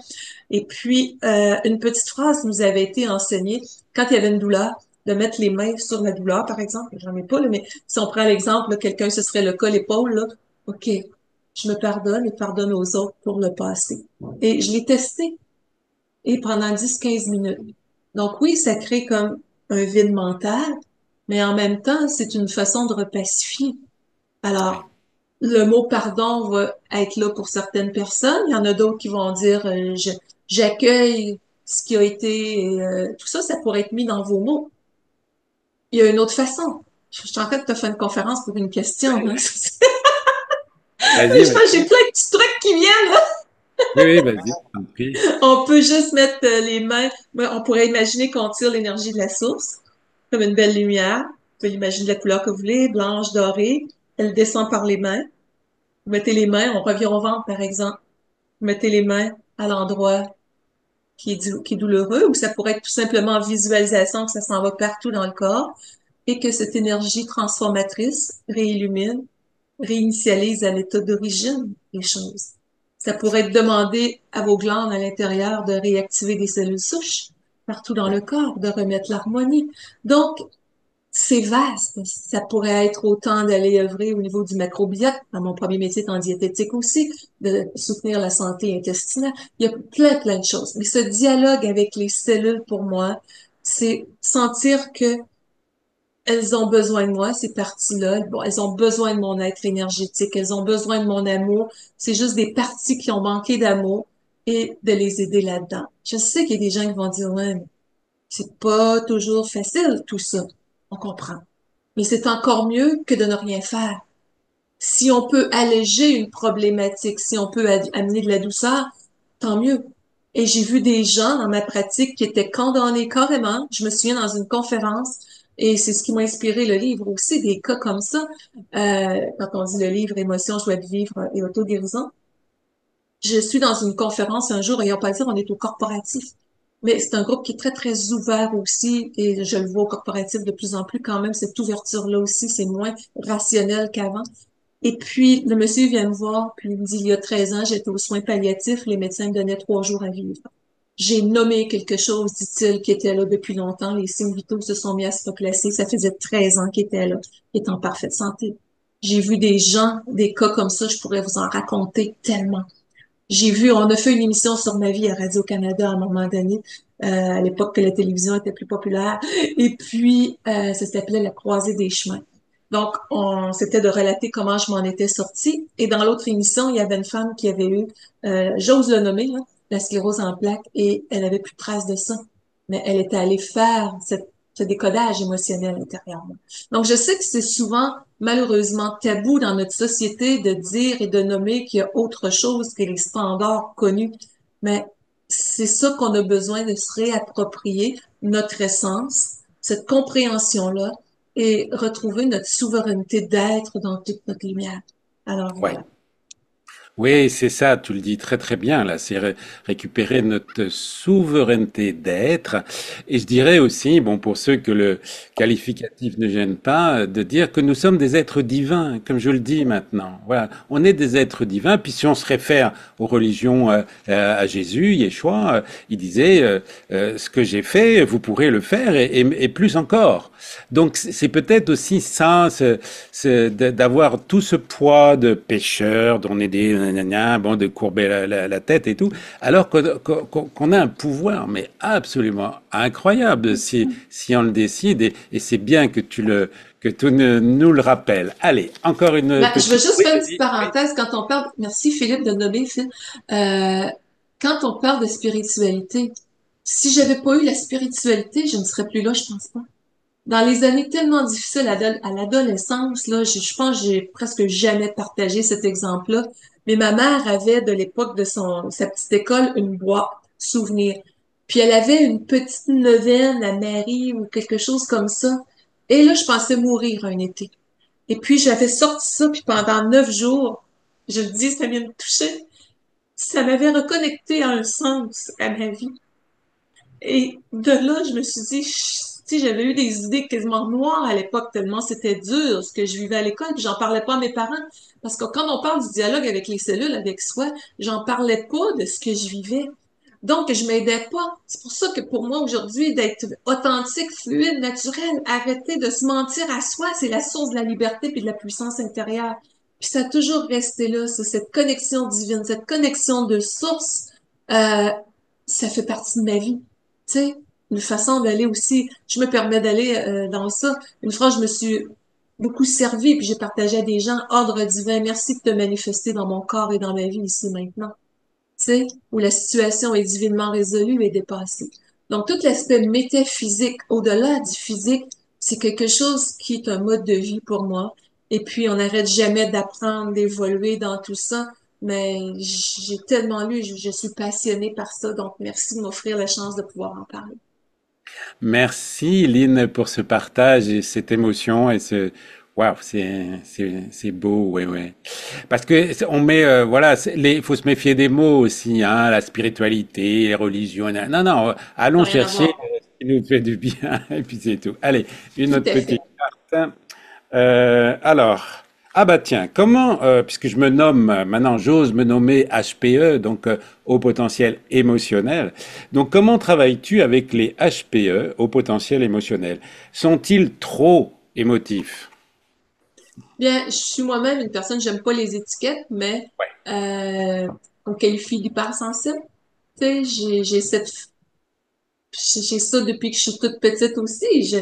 Et puis, une petite phrase nous avait été enseignée quand il y avait une douleur, de mettre les mains sur la douleur, par exemple. J'en ai pas, là, mais si on prend l'exemple, là, quelqu'un, ce serait le cas, l'épaule, là. OK, je me pardonne et pardonne aux autres pour le passé. Et je l'ai testé et pendant 10-15 minutes. Donc oui, ça crée comme un vide mental, mais en même temps, c'est une façon de repacifier. Oui. Alors, le mot pardon va être là pour certaines personnes. Il y en a d'autres qui vont dire j'accueille ce qui a été tout ça, ça pourrait être mis dans vos mots. Il y a une autre façon. Je suis en train de te faire une conférence pour une question. Hein. Vas-y, Je pense que vas-y. j'ai plein de petits trucs qui viennent. Là. Oui, oui, vas-y, je t'en prie. On peut juste mettre les mains. On pourrait imaginer qu'on tire l'énergie de la source, comme une belle lumière. Vous pouvez imaginer de la couleur que vous voulez, blanche, dorée. Elle descend par les mains. Vous mettez les mains, on revient au ventre, par exemple. Vous mettez les mains à l'endroit qui est douloureux, ou ça pourrait être tout simplement en visualisation que ça s'en va partout dans le corps, et que cette énergie transformatrice réillumine, réinitialise à l'état d'origine les choses. Ça pourrait être demandé à vos glandes à l'intérieur de réactiver des cellules souches partout dans le corps, de remettre l'harmonie. Donc, c'est vaste. Ça pourrait être autant d'aller œuvrer au niveau du macrobiote, dans mon premier métier est en diététique aussi, de soutenir la santé intestinale. Il y a plein de choses. Mais ce dialogue avec les cellules, pour moi, c'est sentir que elles ont besoin de moi, ces parties-là. Bon, elles ont besoin de mon être énergétique. Elles ont besoin de mon amour. C'est juste des parties qui ont manqué d'amour et de les aider là-dedans. Je sais qu'il y a des gens qui vont dire, ouais, mais c'est pas toujours facile, tout ça. On comprend. Mais c'est encore mieux que de ne rien faire. Si on peut alléger une problématique, si on peut amener de la douceur, tant mieux. Et j'ai vu des gens dans ma pratique qui étaient condamnés carrément. Je me souviens dans une conférence, et c'est ce qui m'a inspiré le livre aussi, des cas comme ça. Quand on dit le livre Émotion, joie de vivre et autoguérison. Je suis dans une conférence un jour, et on va pas dire on est au corporatif. Mais c'est un groupe qui est très ouvert aussi, et je le vois au corporatif de plus en plus quand même, cette ouverture-là aussi, c'est moins rationnel qu'avant. Et puis, le monsieur vient me voir, puis il me dit, il y a 13 ans, j'étais aux soins palliatifs, les médecins me donnaient 3 jours à vivre. J'ai nommé quelque chose, dit-il, qui était là depuis longtemps. Les signes vitaux se sont mis à se replacer. Ça faisait 13 ans qu'il était là, qu'il était en parfaite santé. J'ai vu des gens, des cas comme ça, je pourrais vous en raconter tellement. J'ai vu, on a fait une émission sur ma vie à Radio-Canada à un moment donné, à l'époque que la télévision était plus populaire. Et puis, ça s'appelait La Croisée des chemins. Donc, c'était de relater comment je m'en étais sortie. Et dans l'autre émission, il y avait une femme qui avait eu, j'ose le nommer, là, la sclérose en plaques, et elle avait plus de traces de ça. Mais elle était allée faire ce décodage émotionnel intérieurement. Donc, je sais que c'est souvent, malheureusement, tabou dans notre société de dire et de nommer qu'il y a autre chose que les standards connus. Mais c'est ça qu'on a besoin de se réapproprier, notre essence, cette compréhension-là, et retrouver notre souveraineté d'être dans toute notre lumière. Alors Ouais. voilà. Oui, c'est ça, tu le dis très très bien là, c'est récupérer notre souveraineté d'être. Et je dirais aussi, bon, pour ceux que le qualificatif ne gêne pas, de dire que nous sommes des êtres divins, comme je le dis maintenant. Voilà, on est des êtres divins. Puis si on se réfère aux religions, à Jésus, Yeshua, il disait, ce que j'ai fait, vous pourrez le faire et plus encore. Donc c'est peut-être aussi ça, d'avoir tout ce poids de pécheur, d'on est des gna, bon, de courber la tête et tout, alors qu'on a un pouvoir, mais absolument incroyable si on le décide, et c'est bien que nous le rappelles. Allez, encore une Ben, je veux petite. juste Oui, faire une petite vas-y. Oui. parenthèse quand on parle, merci Philippe de nommer Phil, quand on parle de spiritualité, si j'avais pas eu la spiritualité, je ne serais plus là, je pense pas. Dans les années tellement difficiles à l'adolescence, là, je pense que j'ai presque jamais partagé cet exemple-là, mais ma mère avait de l'époque de sa petite école une boîte souvenir. Puis elle avait une petite neuvaine à Marie ou quelque chose comme ça. Et là, je pensais mourir un été. Et puis j'avais sorti ça, puis pendant 9 jours, Je le dis, ça vient me toucher. Ça m'avait reconnecté à un sens à ma vie. Et de là, je me suis dit, si j'avais eu des idées quasiment noires à l'époque, tellement c'était dur ce que je vivais à l'école, puis j'en parlais pas à mes parents. Parce que quand on parle du dialogue avec les cellules, avec soi, j'en parlais pas de ce que je vivais. Donc, je m'aidais pas. C'est pour ça que pour moi, aujourd'hui, d'être authentique, fluide, naturel, arrêter de se mentir à soi, c'est la source de la liberté puis de la puissance intérieure. Puis ça a toujours resté là, ça, cette connexion divine, cette connexion de source, euh, ça fait partie de ma vie. Tu sais, une façon d'aller aussi, je me permets d'aller dans ça. Une fois, je me suis beaucoup servie, puis j'ai partagé à des gens, ordre divin, merci de te manifester dans mon corps et dans ma vie ici maintenant. Tu sais, où la situation est divinement résolue et dépassée. Donc, tout l'aspect métaphysique, au-delà du physique, c'est quelque chose qui est un mode de vie pour moi. Et puis, on n'arrête jamais d'apprendre, d'évoluer dans tout ça. Mais j'ai tellement lu, je suis passionnée par ça. Donc, merci de m'offrir la chance de pouvoir en parler. Merci Lynn pour ce partage et cette émotion et ce waouh, c'est beau, ouais ouais. Parce que on met voilà, faut se méfier des mots aussi, hein, la spiritualité, les religions. Non non, Ça allons n'a rien à chercher voir. ce qui nous fait du bien et puis c'est tout. Allez, une Tout autre à petite fait. carte. Alors, ah bah tiens, comment, puisque je me nomme, maintenant j'ose me nommer HPE, donc haut potentiel émotionnel, donc comment travailles-tu avec les HPE, haut potentiel émotionnel? Sont-ils trop émotifs? Bien, je suis moi-même une personne, j'aime pas les étiquettes, mais euh, on qualifie d'hypersensible. Tu sais, j'ai ça depuis que je suis toute petite aussi.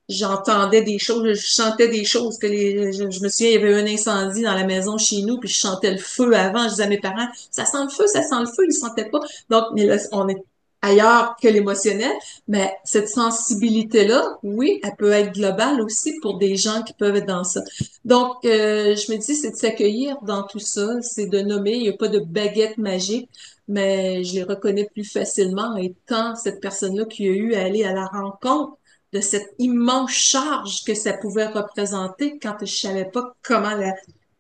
J'entendais des choses, je chantais des choses je me souviens, il y avait eu un incendie dans la maison chez nous, puis je chantais le feu avant. Je disais à mes parents, ça sent le feu, ça sent le feu. Ils sentaient pas. Donc, mais là, on est ailleurs que l'émotionnel. Mais cette sensibilité-là, oui, elle peut être globale aussi pour des gens qui peuvent être dans ça. Donc, je me dis, c'est de s'accueillir dans tout ça, c'est de nommer. Il n'y a pas de baguette magique, mais je les reconnais plus facilement étant cette personne-là qui a eu à aller à la rencontre de cette immense charge que ça pouvait représenter quand je savais pas comment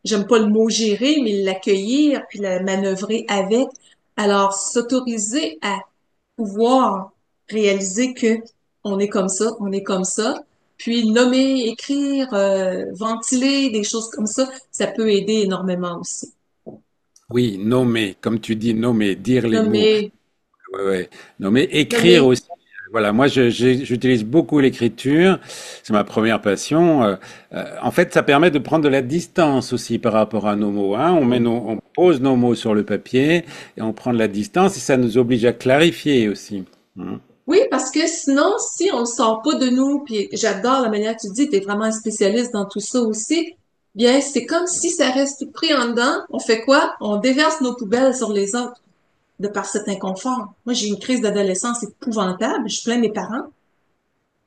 j'aime pas le mot gérer, mais l'accueillir puis la manœuvrer avec. Alors, s'autoriser à pouvoir réaliser que on est comme ça, on est comme ça, puis nommer, écrire, ventiler, des choses comme ça peut aider énormément aussi. Oui, nommer, comme tu dis, nommer, dire les mots. Nommer, Ouais, ouais. Nommer, écrire nommer. aussi. Voilà, moi j'utilise beaucoup l'écriture, c'est ma première passion. En fait, ça permet de prendre de la distance aussi par rapport à nos mots, hein. On pose nos mots sur le papier et on prend de la distance et ça nous oblige à clarifier aussi. Hein. Oui, parce que sinon, si on ne sort pas de nous, puis j'adore la manière que tu dis, tu es vraiment un spécialiste dans tout ça aussi, bien, c'est comme si ça reste tout pris en dedans. On fait quoi? On déverse nos poubelles sur les autres de par cet inconfort. Moi, j'ai eu une crise d'adolescence épouvantable. Je plains mes parents.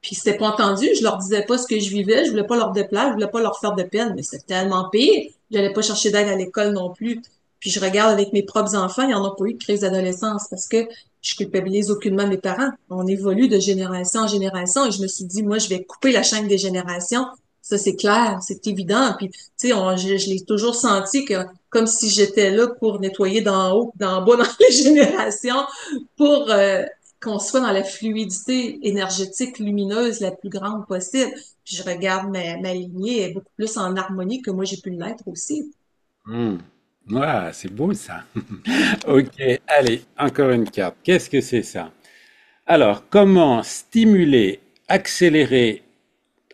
Puis c'était pas entendu, je leur disais pas ce que je vivais, je voulais pas leur déplaire, je voulais pas leur faire de peine, mais c'était tellement pire. J'allais pas chercher d'aide à l'école non plus. Puis je regarde avec mes propres enfants, ils en ont pas eu de crise d'adolescence parce que je culpabilise aucunement mes parents. On évolue de génération en génération et je me suis dit, moi, je vais couper la chaîne des générations. Ça, c'est clair, c'est évident. Puis, tu sais, je l'ai toujours senti que comme si j'étais là pour nettoyer d'en haut, d'en bas dans les générations, pour qu'on soit dans la fluidité énergétique lumineuse la plus grande possible. Puis je regarde ma lignée est beaucoup plus en harmonie que moi j'ai pu l'être aussi. Hmm. Ouais, c'est beau ça. Ok, allez, encore une carte. Qu'est-ce que c'est ça? Alors, comment stimuler, accélérer.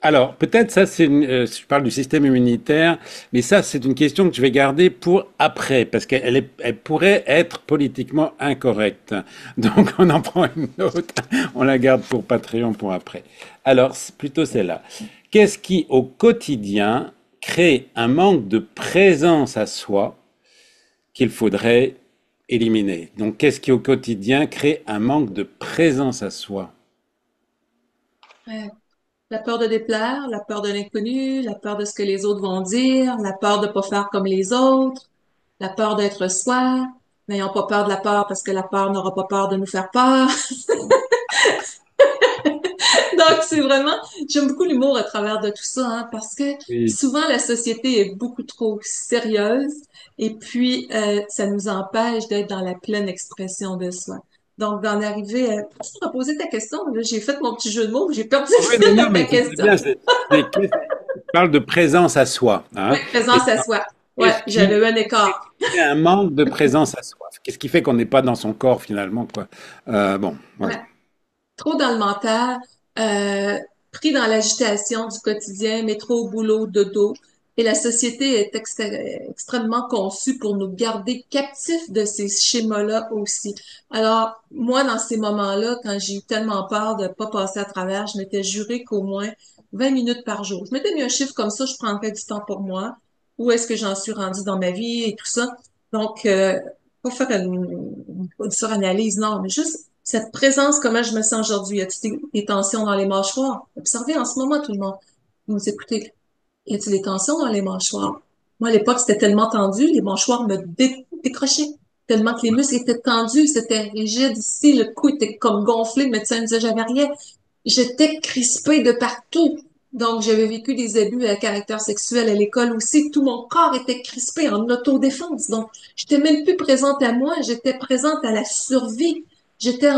Alors, peut-être ça, je parle du système immunitaire, mais ça, c'est une question que je vais garder pour après, parce elle pourrait être politiquement incorrecte. Donc, on en prend une autre, on la garde pour Patreon pour après. Alors, c'est plutôt celle-là. Qu'est-ce qui, au quotidien, crée un manque de présence à soi qu'il faudrait éliminer? Donc, qu'est-ce qui, au quotidien, crée un manque de présence à soi? Ouais. La peur de déplaire, la peur de l'inconnu, la peur de ce que les autres vont dire, la peur de pas faire comme les autres, la peur d'être soi, n'ayons pas peur de la peur parce que la peur n'aura pas peur de nous faire peur. Donc, c'est vraiment, j'aime beaucoup l'humour à travers de tout ça, hein, parce que Oui. souvent la société est beaucoup trop sérieuse et puis ça nous empêche d'être dans la pleine expression de soi. Donc, d'en arriver à... Tu m'as posé ta question, là, j'ai fait mon petit jeu de mots, j'ai perdu le Oui, fil non, non, de ta mais c'est très question. bien. Tu parles de présence à soi, Oui, hein. Et présence à soi. Ouais, qu'est-ce j'avais qui eu un écart. crée un manque de présence à soi? Qu'est-ce qui fait qu'on n'est pas dans son corps finalement, quoi? Bon, ouais. Ouais. Trop dans le mental, euh, pris dans l'agitation du quotidien, métro, boulot, dodo. Et la société est extrêmement conçue pour nous garder captifs de ces schémas-là aussi. Alors, moi, dans ces moments-là, quand j'ai eu tellement peur de pas passer à travers, je m'étais juré qu'au moins 20 minutes par jour. Je m'étais mis un chiffre comme ça, je prendrais du temps pour moi. Où est-ce que j'en suis rendue dans ma vie et tout ça. Donc, pas faire une suranalyse, non, mais juste cette présence, comment je me sens aujourd'hui. Y a-t-il des tensions dans les mâchoires? Observez en ce moment tout le monde. Vous nous écoutez. Y a-t-il des tensions dans les mâchoires? Moi, à l'époque, c'était tellement tendu, les mâchoires me décrochaient. Tellement que les muscles étaient tendus, c'était rigide ici, le cou était comme gonflé, le médecin me disait j'avais rien. J'étais crispée de partout. Donc, j'avais vécu des abus à caractère sexuel à l'école aussi. Tout mon corps était crispé en autodéfense. Donc, j'étais même plus présente à moi, j'étais présente à la survie. J'étais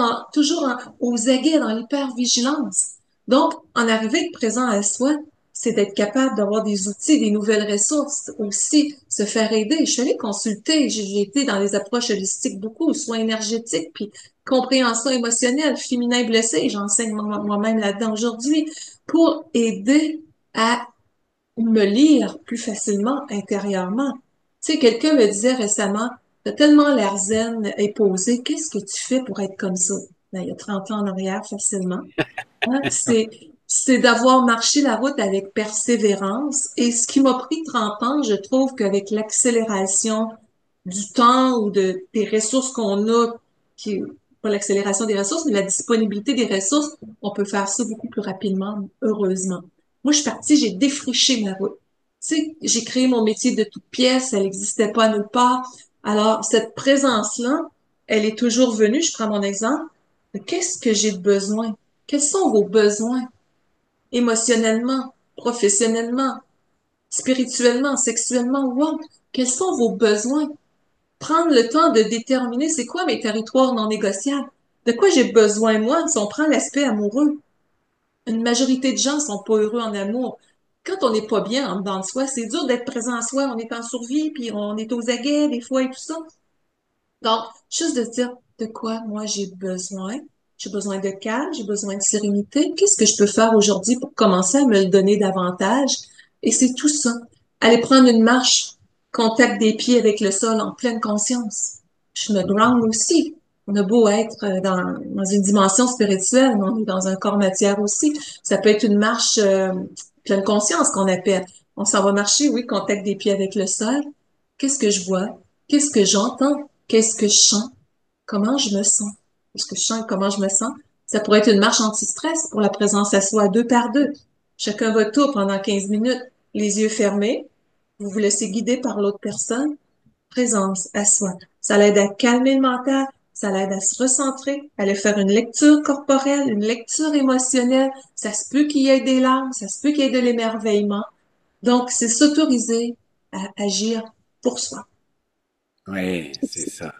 aux aguets, dans l'hypervigilance. Donc, en arriver présent à soi, c'est d'être capable d'avoir des outils, des nouvelles ressources aussi, se faire aider. Je suis allée consulter, j'ai été dans les approches holistiques beaucoup, soins énergétiques, puis compréhension émotionnelle, féminin blessé, j'enseigne moi-même là-dedans aujourd'hui, pour aider à me lire plus facilement intérieurement. Tu sais, quelqu'un me disait récemment, t'as tellement l'air zen et posé, qu'est-ce que tu fais pour être comme ça? Ben, il y a 30 ans en arrière, facilement. Hein, c'est d'avoir marché la route avec persévérance. Et ce qui m'a pris 30 ans, je trouve qu'avec l'accélération du temps ou des ressources qu'on a, qui, pas l'accélération des ressources, mais la disponibilité des ressources, on peut faire ça beaucoup plus rapidement, heureusement. Moi, je suis partie, j'ai défriché ma route. Tu sais, j'ai créé mon métier de toute pièce, elle n'existait pas nulle part. Alors, cette présence-là, elle est toujours venue, je prends mon exemple, de qu'est-ce que j'ai de besoin? Quels sont vos besoins émotionnellement, professionnellement, spirituellement, sexuellement ou autre? Quels sont vos besoins? Prendre le temps de déterminer c'est quoi mes territoires non négociables. De quoi j'ai besoin moi si on prend l'aspect amoureux. Une majorité de gens sont pas heureux en amour. Quand on n'est pas bien en dedans de soi, c'est dur d'être présent à soi. On est en survie, puis on est aux aguets des fois et tout ça. Donc, juste de dire de quoi moi j'ai besoin. J'ai besoin de calme, j'ai besoin de sérénité. Qu'est-ce que je peux faire aujourd'hui pour commencer à me le donner davantage? Et c'est tout ça. Aller prendre une marche, contact des pieds avec le sol en pleine conscience. Je me ground aussi. On a beau être dans une dimension spirituelle, mais on est dans un corps matière aussi. Ça peut être une marche pleine conscience qu'on appelle. On s'en va marcher, oui, contact des pieds avec le sol. Qu'est-ce que je vois? Qu'est-ce que j'entends? Qu'est-ce que je sens? Comment je me sens? Qu'est-ce que je sens et comment je me sens? Ça pourrait être une marche anti-stress pour la présence à soi, deux par deux. Chacun votre tour pendant 15 minutes, les yeux fermés. Vous vous laissez guider par l'autre personne. Présence à soi. Ça l'aide à calmer le mental, ça l'aide à se recentrer, à aller faire une lecture corporelle, une lecture émotionnelle. Ça se peut qu'il y ait des larmes, ça se peut qu'il y ait de l'émerveillement. Donc, c'est s'autoriser à agir pour soi. Oui, c'est ça.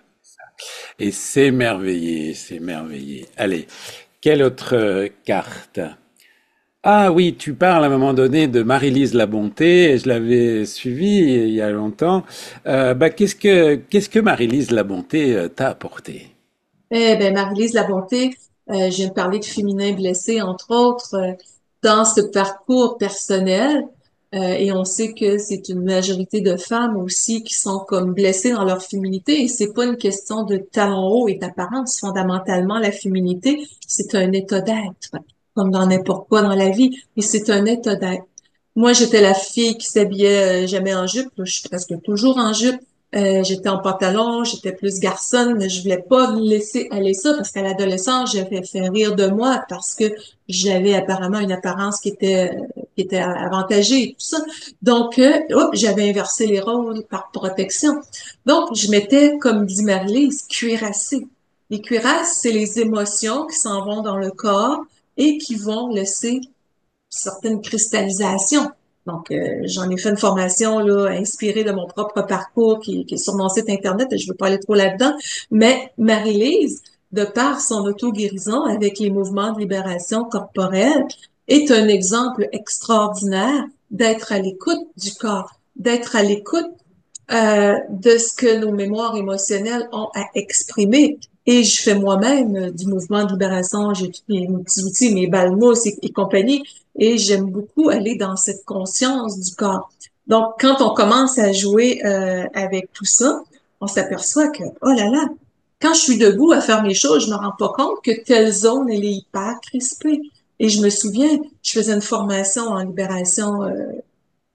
Et s'émerveiller, s'émerveiller. Allez, quelle autre carte? Ah oui, tu parles à un moment donné de Marie-Lise Labonté, et je l'avais suivie il y a longtemps. Qu'est-ce que Marie-Lise Labonté t'a apporté? Eh ben, Marie-Lise Labonté, je viens de parler de féminin blessé, entre autres, dans ce parcours personnel. Et on sait que c'est une majorité de femmes aussi qui sont comme blessées dans leur féminité. Et c'est pas une question de talon haut et d'apparence. Fondamentalement, la féminité, c'est un état d'être, comme dans n'importe quoi dans la vie. Et c'est un état d'être. Moi, j'étais la fille qui s'habillait jamais en jupe. Là, je suis presque toujours en jupe. J'étais en pantalon, j'étais plus garçonne, mais je voulais pas laisser aller ça parce qu'à l'adolescence, j'avais fait rire de moi parce que j'avais apparemment une apparence qui était avantagée et tout ça. Donc, j'avais inversé les rôles par protection. Donc, je m'étais, comme dit Marie-Lise, cuirassée. Les cuirasses, c'est les émotions qui s'en vont dans le corps et qui vont laisser certaines cristallisations. Donc, j'en ai fait une formation là, inspirée de mon propre parcours qui est sur mon site Internet et je ne veux pas aller trop là-dedans. Mais Marie-Lise, de par son auto-guérison avec les mouvements de libération corporelle, est un exemple extraordinaire d'être à l'écoute du corps, d'être à l'écoute de ce que nos mémoires émotionnelles ont à exprimer. Et je fais moi-même du mouvement de libération, j'ai tous mes petits outils, mes balmos et compagnie, et j'aime beaucoup aller dans cette conscience du corps. Donc, quand on commence à jouer avec tout ça, on s'aperçoit que, oh là là, quand je suis debout à faire mes choses, je me rends pas compte que telle zone, elle est hyper crispée. Et je me souviens, je faisais une formation en libération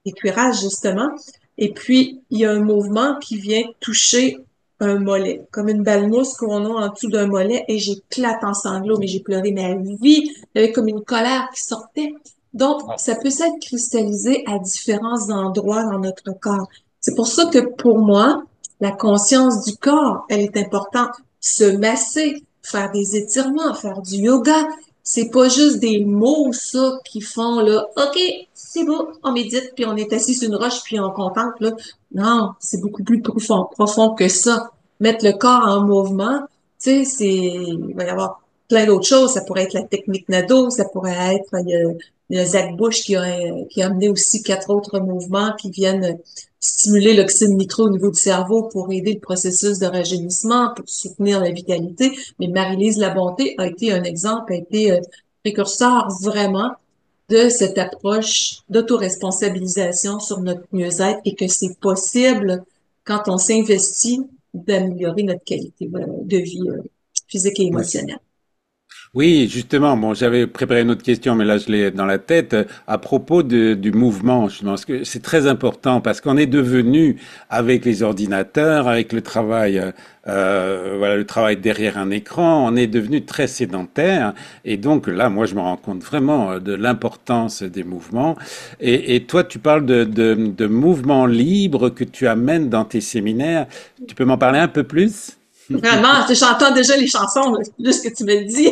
et cuirage, justement. Et puis, il y a un mouvement qui vient toucher un mollet, comme une balle mousse qu'on a en dessous d'un mollet, et j'éclate en sanglots, mais j'ai pleuré ma vie, il y avait comme une colère qui sortait. Donc, ça peut s'être cristallisé à différents endroits dans notre corps. C'est pour ça que pour moi, la conscience du corps, elle est importante. Se masser, faire des étirements, faire du yoga, c'est pas juste des mots, ça, qui font, là, OK, c'est beau, on médite, puis on est assis sur une roche, puis on contemple, là. Non, c'est beaucoup plus profond que ça. Mettre le corps en mouvement, tu sais, il va y avoir plein d'autres choses. Ça pourrait être la technique Nado, ça pourrait être, il y a Zach Bush qui a amené aussi 4 autres mouvements qui viennent stimuler l'oxyde nitreux au niveau du cerveau pour aider le processus de rajeunissement, pour soutenir la vitalité. Mais Marie-Lise Labonté a été un exemple, a été précurseur vraiment de cette approche d'autoresponsabilisation sur notre mieux-être et que c'est possible quand on s'investit d'améliorer notre qualité de vie physique et émotionnelle. Oui, justement, bon, j'avais préparé une autre question, mais là, je l'ai dans la tête, à propos du mouvement. Je pense que c'est très important parce qu'on est devenu, avec les ordinateurs, avec le travail, voilà, le travail derrière un écran, on est devenu très sédentaire. Et donc là, moi, je me rends compte vraiment de l'importance des mouvements. Et toi, tu parles de mouvements libres que tu amènes dans tes séminaires. Tu peux m'en parler un peu plus? Vraiment, j'entends déjà les chansons, là, ce que tu me le dis.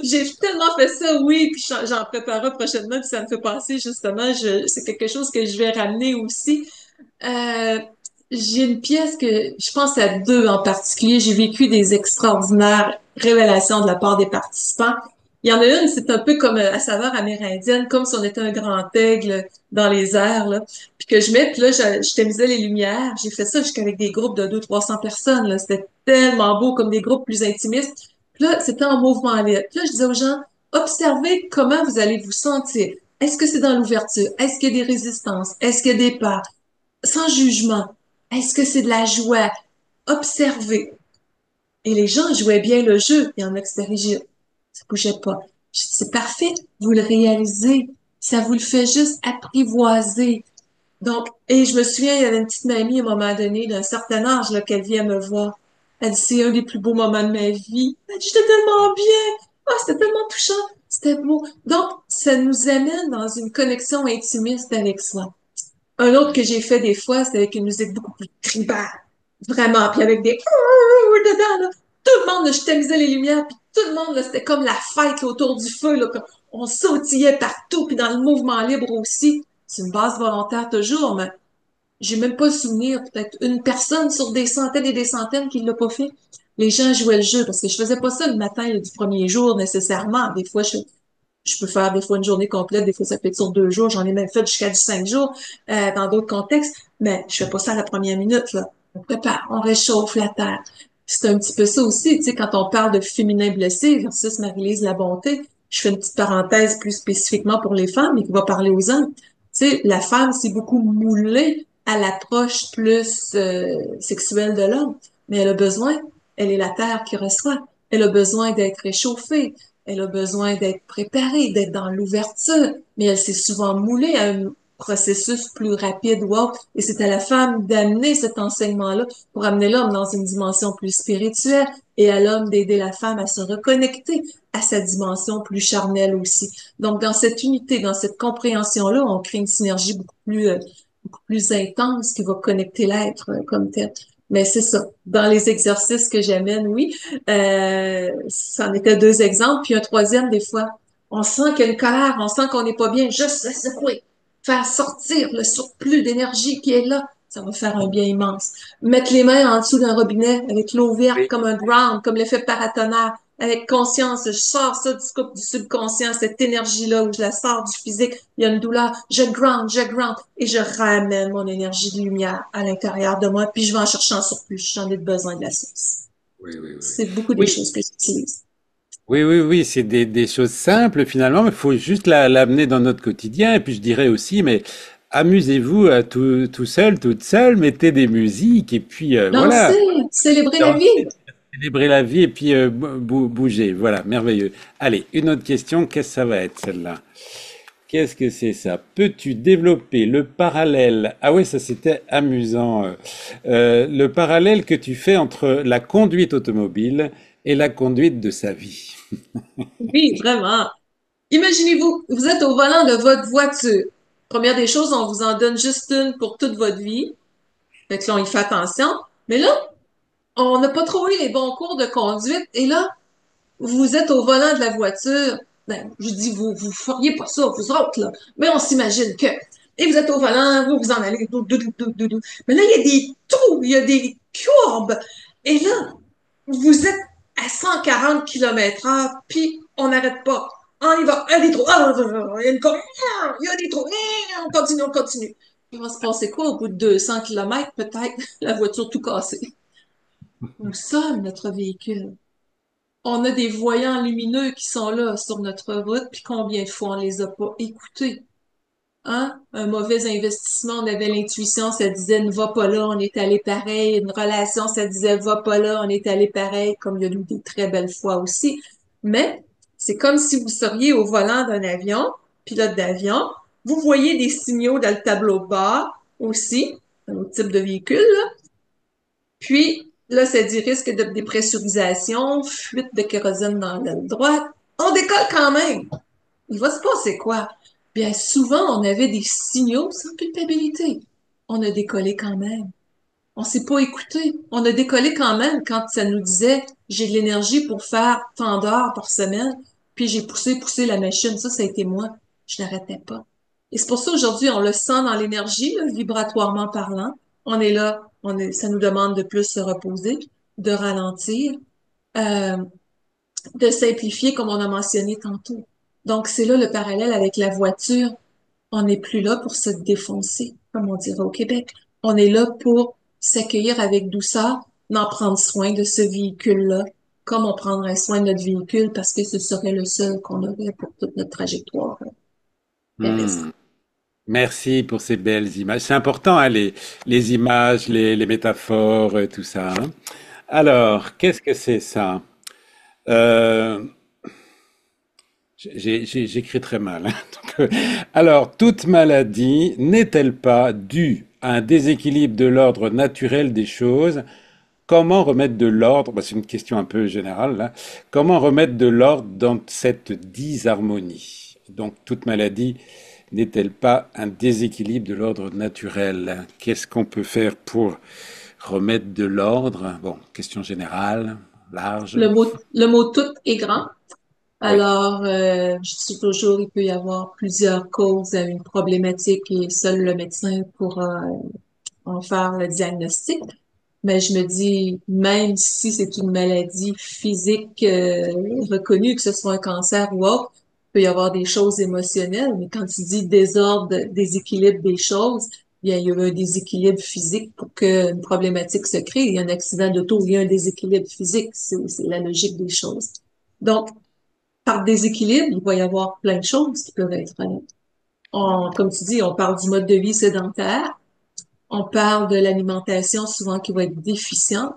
J'ai tellement fait ça, oui, puis j'en préparerai prochainement, puis ça me fait penser justement, c'est quelque chose que je vais ramener aussi. Euh, j'ai une pièce que je pense à deux en particulier. J'ai vécu des extraordinaires révélations de la part des participants. Il y en a une, c'est un peu comme à saveur amérindienne, comme si on était un grand aigle dans les airs, là. Puis que je mets, puis là, je tamisais les lumières. J'ai fait ça jusqu'avec des groupes de 200-300 personnes, là. C'était tellement beau, comme des groupes plus intimistes. Puis là, c'était en mouvement libre. Puis là, je disais aux gens, observez comment vous allez vous sentir. Est-ce que c'est dans l'ouverture? Est-ce qu'il y a des résistances? Est-ce qu'il y a des peurs? Sans jugement. Est-ce que c'est de la joie? Observer. Et les gens jouaient bien le jeu. Il y en a qui s'étaient rigides. Ça bougeait pas. Je dis, c'est parfait. Vous le réalisez. Ça vous le fait juste apprivoiser. Donc, et je me souviens, il y avait une petite mamie à un moment donné, d'un certain âge, là, qu'elle vient me voir. Elle dit, c'est un des plus beaux moments de ma vie. Elle dit, j'étais tellement bien. Ah, c'était tellement touchant. C'était beau. Donc, ça nous amène dans une connexion intimiste avec soi. Un autre que j'ai fait des fois, c'est avec une musique beaucoup plus tribale. Vraiment. Puis avec des dedans, là. Tout le monde, là, je tamisais les lumières, puis tout le monde, là, c'était comme la fête là, autour du feu, là, on sautillait partout, puis dans le mouvement libre aussi. C'est une base volontaire toujours, mais j'ai même pas souvenir, peut-être une personne sur des centaines et des centaines qui l'a pas fait. Les gens jouaient le jeu, parce que je faisais pas ça le matin là, du premier jour nécessairement. Des fois, je peux faire des fois une journée complète, des fois ça peut être sur 2 jours, j'en ai même fait jusqu'à du 5 jours dans d'autres contextes, mais je fais pas ça à la première minute, là. On prépare, on réchauffe la terre. C'est un petit peu ça aussi, tu sais, quand on parle de féminin blessé versus Marie-Lise La Bonté, je fais une petite parenthèse plus spécifiquement pour les femmes, mais qui va parler aux hommes. Tu sais, la femme, c'est beaucoup moulée à l'approche plus sexuelle de l'homme, mais elle a besoin, elle est la terre qui reçoit, elle a besoin d'être réchauffée, elle a besoin d'être préparée, d'être dans l'ouverture, mais elle s'est souvent moulée à un processus plus rapide ou autre. Et c'est à la femme d'amener cet enseignement-là pour amener l'homme dans une dimension plus spirituelle et à l'homme d'aider la femme à se reconnecter à sa dimension plus charnelle aussi. Donc, dans cette unité, dans cette compréhension-là, on crée une synergie beaucoup plus intense qui va connecter l'être comme tel. Mais c'est ça. Dans les exercices que j'amène, oui. Ça en était deux exemples. Puis un troisième, des fois, on sent qu'il y a une colère, on sent qu'on n'est pas bien. Juste la secouer. Faire sortir le surplus d'énergie qui est là. Ça va faire un bien immense. Mettre les mains en dessous d'un robinet avec l'eau verte Oui. comme un ground, comme l'effet paratonnerre. Avec conscience, je sors ça du subconscient, cette énergie-là où je la sors du physique. Il y a une douleur, je ground, et je ramène mon énergie de lumière à l'intérieur de moi, puis je vais en chercher en surplus. J'en ai besoin de la source. Oui, oui, oui. C'est beaucoup des Oui, choses que j'utilise. oui, oui, oui, c'est des choses simples finalement, mais il faut juste l'amener dans notre quotidien. Et puis je dirais aussi, mais amusez-vous tout seul, toute seule, mettez des musiques et puis voilà, Danser, célébrer la vie. dansez, célébrez la vie et puis bougez. Voilà, merveilleux. Allez, une autre question, qu'est-ce que ça va être celle-là? Qu'est-ce que c'est ça? Peux-tu développer le parallèle? Ah oui, ça c'était amusant. Le parallèle que tu fais entre la conduite automobile et la conduite de sa vie. Oui, vraiment. Imaginez-vous, vous êtes au volant de votre voiture. Première des choses, on vous en donne juste une pour toute votre vie. Fait que là, on y fait attention. Mais là, on n'a pas trop eu les bons cours de conduite. Et là, vous êtes au volant de la voiture. Ben, je dis, vous feriez pas ça, vous autres, là. Mais on s'imagine que. Et vous êtes au volant, vous en allez. Mais là, il y a des trous, il y a des courbes. Et là, vous êtes à 140 km/h, puis on n'arrête pas. On y va, il y a des trous. Il y a une courbe. Il y a des trous. On continue, on continue. Il va se passer quoi au bout de 200 km, peut-être, la voiture tout cassée. Nous sommes notre véhicule. On a des voyants lumineux qui sont là sur notre route, puis combien de fois on les a pas écoutés? Hein? Un mauvais investissement, on avait l'intuition, ça disait ne va pas là, on est allé pareil. Une relation, ça disait va pas là, on est allé pareil, comme il y a eu des très belles fois aussi. Mais c'est comme si vous seriez au volant d'un avion, pilote d'avion, vous voyez des signaux dans le tableau de bord aussi, un autre type de véhicule, là. Puis, là, ça dit risque de dépressurisation, fuite de kérosène dans l'aile droite. On décolle quand même. Il va se passer quoi? Bien, souvent, on avait des signaux sans culpabilité. On a décollé quand même. On s'est pas écouté. On a décollé quand même quand ça nous disait, j'ai de l'énergie pour faire tant d'heures par semaine, puis j'ai poussé la machine. Ça a été moi. Je n'arrêtais pas. Et c'est pour ça aujourd'hui, on le sent dans l'énergie, là, vibratoirement parlant. On est là, ça nous demande de plus se reposer, de ralentir, euh, de simplifier, comme on a mentionné tantôt. Donc, c'est là le parallèle avec la voiture. On n'est plus là pour se défoncer, comme on dirait au Québec. On est là pour s'accueillir avec douceur, d'en prendre soin de ce véhicule-là, comme on prendrait soin de notre véhicule parce que ce serait le seul qu'on aurait pour toute notre trajectoire terrestre. Hmm. Merci pour ces belles images. C'est important, hein, les images, les métaphores, tout ça, hein. Alors, qu'est-ce que c'est ça? Euh, j'écris très mal, hein. Donc, alors, toute maladie n'est-elle pas due à un déséquilibre de l'ordre naturel des choses? Comment remettre de l'ordre? Bah, c'est une question un peu générale, là. Comment remettre de l'ordre dans cette disharmonie? Donc, toute maladie n'est-elle pas un déséquilibre de l'ordre naturel? Qu'est-ce qu'on peut faire pour remettre de l'ordre? Bon, question générale, large. Le mot tout est grand. Oui. Alors, je dis toujours, il peut y avoir plusieurs causes à une problématique et seul le médecin pourra en faire le diagnostic. Mais je me dis, même si c'est une maladie physique reconnue, que ce soit un cancer ou autre, il peut y avoir des choses émotionnelles. Mais quand tu dis désordre, déséquilibre des choses, bien, il y a un déséquilibre physique pour qu'une problématique se crée. Il y a un accident d'auto, il y a un déséquilibre physique. C'est la logique des choses. Donc, par déséquilibre, il va y avoir plein de choses qui peuvent être, comme tu dis, on parle du mode de vie sédentaire. On parle de l'alimentation souvent qui va être déficiente.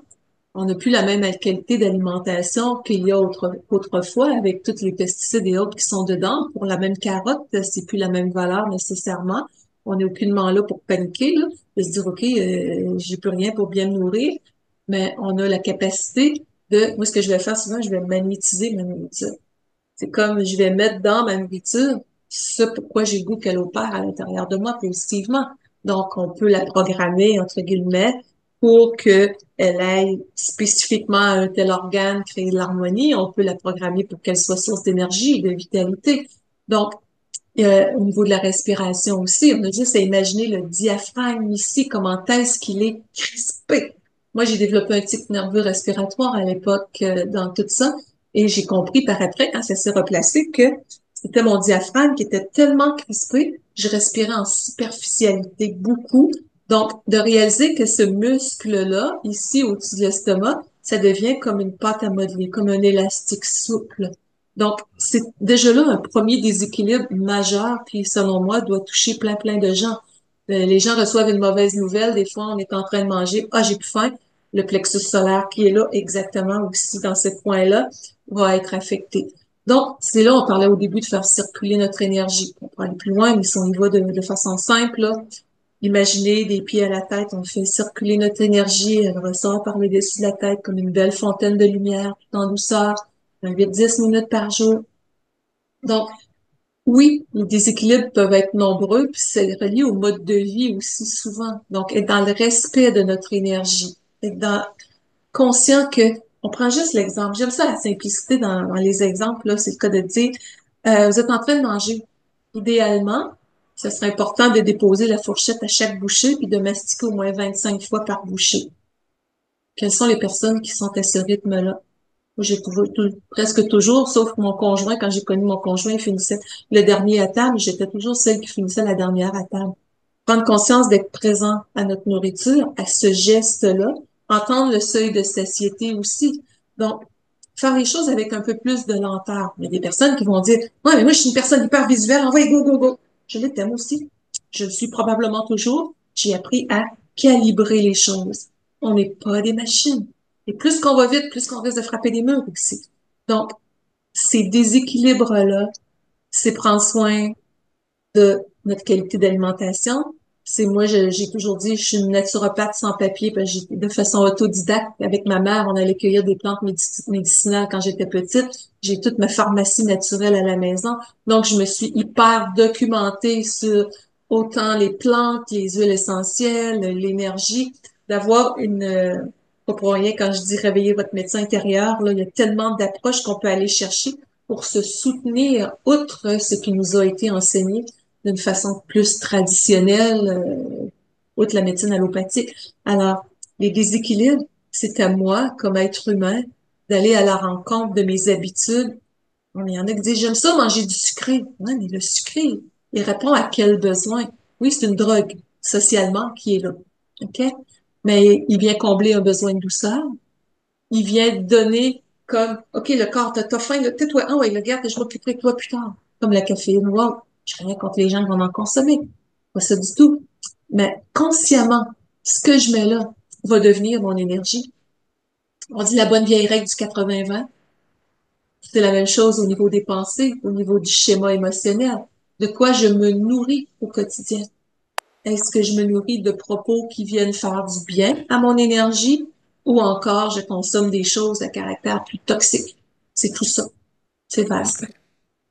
On n'a plus la même qualité d'alimentation qu'il y a autrefois avec tous les pesticides et autres qui sont dedans. Pour la même carotte, c'est plus la même valeur nécessairement. On n'est aucunement là pour paniquer, là, de se dire, OK, j'ai plus rien pour bien me nourrir, mais on a la capacité moi, ce que je vais faire souvent, je vais magnétiser ma nourriture. C'est comme je vais mettre dans ma nourriture ce pourquoi j'ai le goût qu'elle opère à l'intérieur de moi positivement. Donc, on peut la programmer, entre guillemets, pour qu'elle aille spécifiquement à un tel organe créer de l'harmonie. On peut la programmer pour qu'elle soit source d'énergie et de vitalité. Donc, au niveau de la respiration aussi, on a juste à imaginer le diaphragme ici, comment est-ce qu'il est crispé. Moi, j'ai développé un tic nerveux respiratoire à l'époque dans tout ça, et j'ai compris par après, quand ça s'est replacé, que c'était mon diaphragme qui était tellement crispé, je respirais en superficialité beaucoup. Donc, de réaliser que ce muscle-là, ici au-dessus de l'estomac, ça devient comme une pâte à modeler, comme un élastique souple. Donc, c'est déjà là un premier déséquilibre majeur qui, selon moi, doit toucher plein de gens. Les gens reçoivent une mauvaise nouvelle. Des fois, on est en train de manger. Ah, j'ai plus faim. Le plexus solaire qui est là exactement aussi dans ce point-là va être affecté. Donc, c'est là, on parlait au début de faire circuler notre énergie. On peut aller plus loin, mais si on y va de façon simple, là, imaginez des pieds à la tête, on fait circuler notre énergie, elle ressort par le dessus de la tête comme une belle fontaine de lumière, tout en douceur, 8-10 minutes par jour. Donc, oui, les déséquilibres peuvent être nombreux, puis c'est relié au mode de vie aussi souvent. Donc, être dans le respect de notre énergie, être dans, conscient que, on prend juste l'exemple, j'aime ça la simplicité dans les exemples, là, c'est le cas de dire, vous êtes en train de manger. Idéalement, ce serait important de déposer la fourchette à chaque bouchée, puis de mastiquer au moins 25 fois par bouchée. Quelles sont les personnes qui sont à ce rythme-là? Moi, j'ai presque toujours, sauf mon conjoint, quand j'ai connu mon conjoint, il finissait le dernier à table, j'étais toujours celle qui finissait la dernière à table. Prendre conscience d'être présent à notre nourriture, à ce geste-là, entendre le seuil de satiété aussi. Donc, faire les choses avec un peu plus de lenteur. Il y a des personnes qui vont dire, ouais, mais moi, je suis une personne hyper visuelle, envoyez, go, go, go. Je l'étais, moi aussi. Je le suis probablement toujours. J'ai appris à calibrer les choses. On n'est pas des machines. Et plus qu'on va vite, plus qu'on risque de frapper des murs aussi. Donc, ces déséquilibres-là, c'est prendre soin de notre qualité d'alimentation. C'est moi, j'ai toujours dit, je suis une naturopathe sans papier, parce que de façon autodidacte. Avec ma mère, on allait cueillir des plantes médicinales quand j'étais petite. J'ai toute ma pharmacie naturelle à la maison. Donc, je me suis hyper documentée sur autant les plantes, les huiles essentielles, l'énergie, d'avoir pas pour rien quand je dis réveiller votre médecin intérieur, là, il y a tellement d'approches qu'on peut aller chercher pour se soutenir, outre ce qui nous a été enseigné d'une façon plus traditionnelle, outre la médecine allopathique. Alors, les déséquilibres, c'est à moi, comme être humain, d'aller à la rencontre de mes habitudes. Il y en a qui disent, j'aime ça manger du sucré. Ouais, mais le sucré, il répond à quel besoin? Oui, c'est une drogue, socialement, qui est là. OK? Mais il vient combler un besoin de douceur. Il vient donner comme, OK, le corps, t'as faim, tais-toi, ah ouais, regarde, je m'occuperai de toi plus tard. Comme la caféine, wow, j'ai rien contre les gens qui vont en consommer. Pas ça du tout. Mais consciemment, ce que je mets là va devenir mon énergie. On dit la bonne vieille règle du 80-20. C'est la même chose au niveau des pensées, au niveau du schéma émotionnel. De quoi je me nourris au quotidien? Est-ce que je me nourris de propos qui viennent faire du bien à mon énergie ou encore je consomme des choses à caractère plus toxique? C'est tout ça. C'est vaste.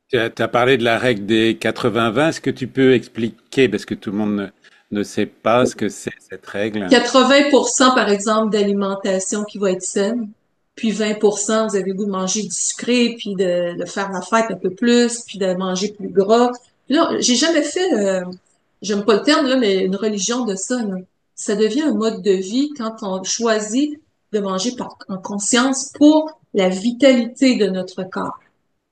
Tu as parlé de la règle des 80-20. Est-ce que tu peux expliquer, parce que tout le monde ne sait pas ce que c'est cette règle? 80% par exemple d'alimentation qui va être saine, puis 20% vous avez le goût de manger du sucré, puis de faire la fête un peu plus, puis de manger plus gras. Puis là, j'ai jamais fait, j'aime pas le terme là, mais une religion de ça, là. Ça devient un mode de vie quand on choisit de manger en conscience pour la vitalité de notre corps.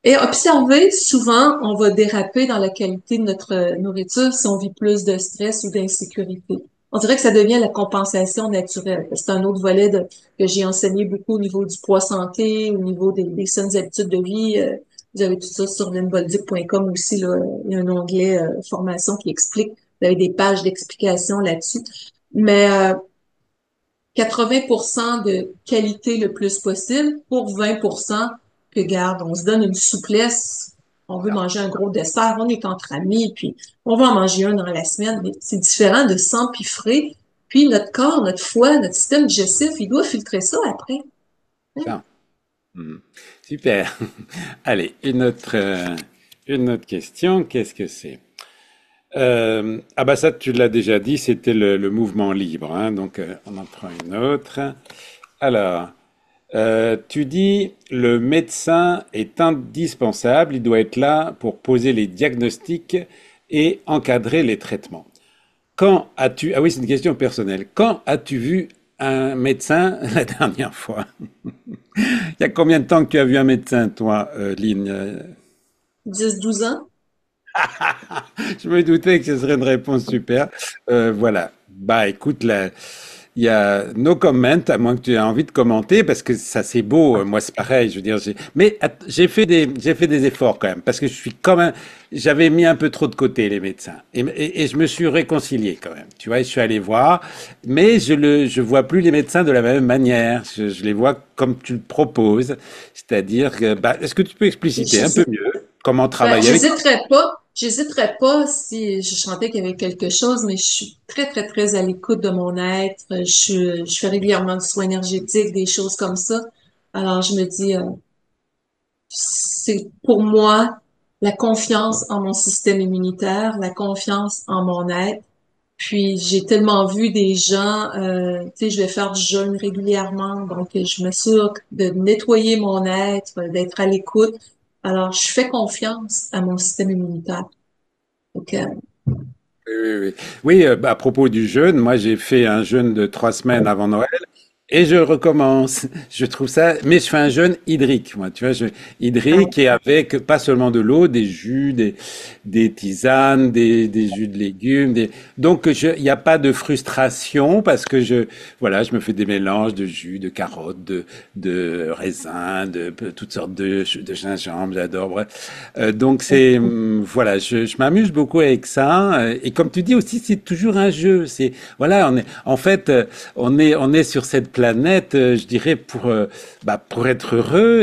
Et observer, souvent, on va déraper dans la qualité de notre nourriture si on vit plus de stress ou d'insécurité. On dirait que ça devient la compensation naturelle. C'est un autre volet que j'ai enseigné beaucoup au niveau du poids santé, au niveau des saines habitudes de vie. Vous avez tout ça sur linbolduc.com aussi, là. Il y a un onglet formation qui explique. Vous avez des pages d'explication là-dessus. Mais 80% de qualité le plus possible pour 20% que garde. On se donne une souplesse. On veut manger un gros dessert, on est entre amis, puis on va en manger un dans la semaine. Mais c'est différent de s'empiffrer. Puis notre corps, notre foie, notre système digestif, il doit filtrer ça après. Ça. Hmm. Super. Allez, une autre question. Qu'est-ce que c'est? Ah bah ça, tu l'as déjà dit, c'était le mouvement libre, hein, donc on en prend une autre. Alors, tu dis le médecin est indispensable, il doit être là pour poser les diagnostics et encadrer les traitements. Quand as-tu, ah oui, c'est une question personnelle, quand as-tu vu un médecin la dernière fois? Il y a combien de temps que tu as vu un médecin, toi, Lynn? 10, 12 ans. Je me doutais que ce serait une réponse super. Voilà. Bah, écoute, là, il y a no comment, à moins que tu aies envie de commenter, parce que ça c'est beau. Moi, c'est pareil. Je veux dire, mais j'ai fait des efforts quand même, parce que je suis quand même, j'avais mis un peu trop de côté les médecins, et je me suis réconcilié quand même. Tu vois, je suis allé voir, mais je vois plus les médecins de la même manière. Je les vois comme tu le proposes, c'est-à-dire que, bah, est-ce que tu peux expliciter un peu mieux comment Ben, travailler avec? j'hésiterais pas si je sentais qu'il y avait quelque chose, mais je suis très, très, très à l'écoute de mon être. Je fais régulièrement du soin énergétique, des choses comme ça. Alors, je me dis, c'est pour moi la confiance en mon système immunitaire, la confiance en mon être. Puis, j'ai tellement vu des gens, tu sais, je vais faire du jeûne régulièrement, donc je m'assure de nettoyer mon être, d'être à l'écoute. Alors, je fais confiance à mon système immunitaire. Donc, Oui, oui, oui. Oui, bah, à propos du jeûne, moi j'ai fait un jeûne de 3 semaines avant Noël. Et je recommence. Je trouve ça, mais je fais un jeûne hydrique, moi, tu vois, hydrique et avec pas seulement de l'eau, des jus, des tisanes, des jus de légumes, donc il n'y a pas de frustration parce que voilà, je me fais des mélanges de jus, de carottes, de raisins, de toutes sortes de gingembre, j'adore, bref. Donc voilà, je m'amuse beaucoup avec ça. Et comme tu dis aussi, c'est toujours un jeu. Voilà, en fait, on est sur cette planète, je dirais, pour être heureux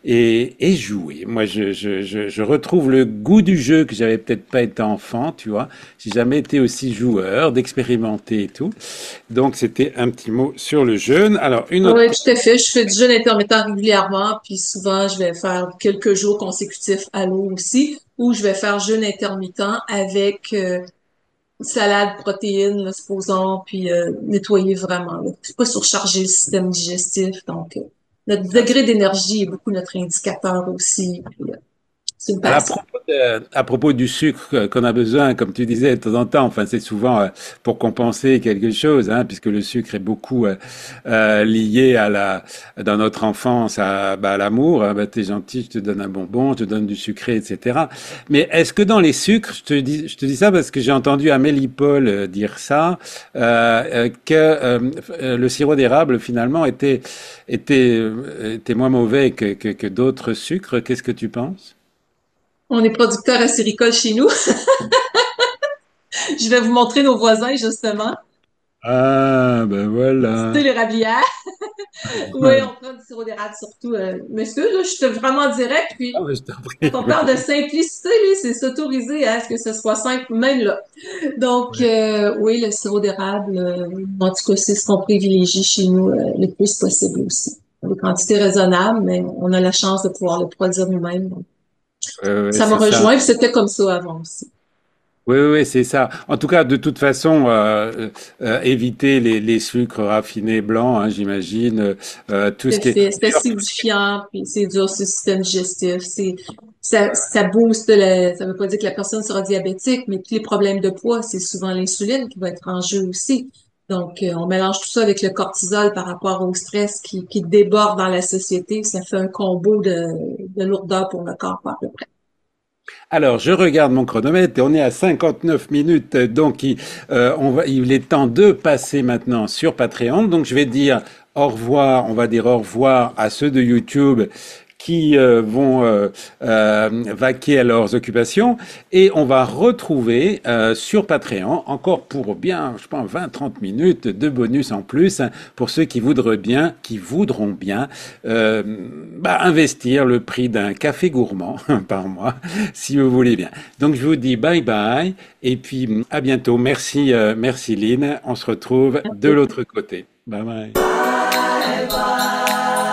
et jouer. Moi, je retrouve le goût du jeu que j'avais peut-être pas été enfant, tu vois. J'ai jamais été aussi joueur, d'expérimenter et tout. Donc, c'était un petit mot sur le jeûne. Alors, une autre oui, tout à fait. Je fais du jeûne intermittent régulièrement, puis souvent, je vais faire quelques jours consécutifs à l'eau aussi, ou je vais faire jeûne intermittent avec salade, protéines, là, supposons, puis nettoyer vraiment. Là. C'est pas surcharger le système digestif. Donc, notre ça, degré d'énergie est beaucoup notre indicateur aussi. Puis, c'est une passion. À propos du sucre qu'on a besoin, comme tu disais de temps en temps, enfin c'est souvent pour compenser quelque chose, hein, puisque le sucre est beaucoup lié dans notre enfance à l'amour. Hein, bah, t'es gentil, je te donne un bonbon, je te donne du sucré, etc. Mais est-ce que dans les sucres, je te dis ça parce que j'ai entendu Amélie Paul dire ça, que le sirop d'érable finalement était moins mauvais que d'autres sucres. Qu'est-ce que tu penses? On est producteur acéricole chez nous. Je vais vous montrer nos voisins, justement. Ah, ben C'est voilà. l'érablière. Oui, on prend du sirop d'érable surtout. Monsieur, là, je suis vraiment direct. Ah, Puis, ben, je t'en quand prie. on parle de simplicité, lui, c'est s'autoriser à ce que ce soit simple, même là. Donc, oui, le sirop d'érable, en tout cas, c'est ce qu'on privilégie chez nous le plus possible aussi. Des quantités raisonnables, mais on a la chance de pouvoir le produire nous-mêmes. Donc, Ouais, ça me c'est ça. rejoint, puis c'était comme ça avant aussi. Oui, oui, oui, c'est ça. En tout cas, de toute façon, éviter les sucres raffinés blancs, hein, j'imagine, tout Tout ce à qui est. fait. C'est D'ailleurs, tout ce qui est- acidifiant, puis c'est dur sur le système digestif. Ça booste ça veut pas dire que la personne sera diabétique, mais tous les problèmes de poids, c'est souvent l'insuline qui va être en jeu aussi. Donc, on mélange tout ça avec le cortisol par rapport au stress qui déborde dans la société. Ça fait un combo de lourdeur pour le corps, à peu près. Alors, je regarde mon chronomètre et on est à 59 minutes, donc il est temps de passer maintenant sur Patreon. Donc, je vais dire au revoir, on va dire au revoir à ceux de YouTube qui vont vaquer à leurs occupations et on va retrouver sur Patreon encore pour bien, je pense, 20-30 minutes de bonus en plus hein, pour ceux qui voudront bien investir le prix d'un café gourmand par mois, si vous voulez bien. Donc je vous dis bye bye et puis à bientôt. Merci, merci Lynn. On se retrouve de l'autre côté. Bye bye. Bye bye.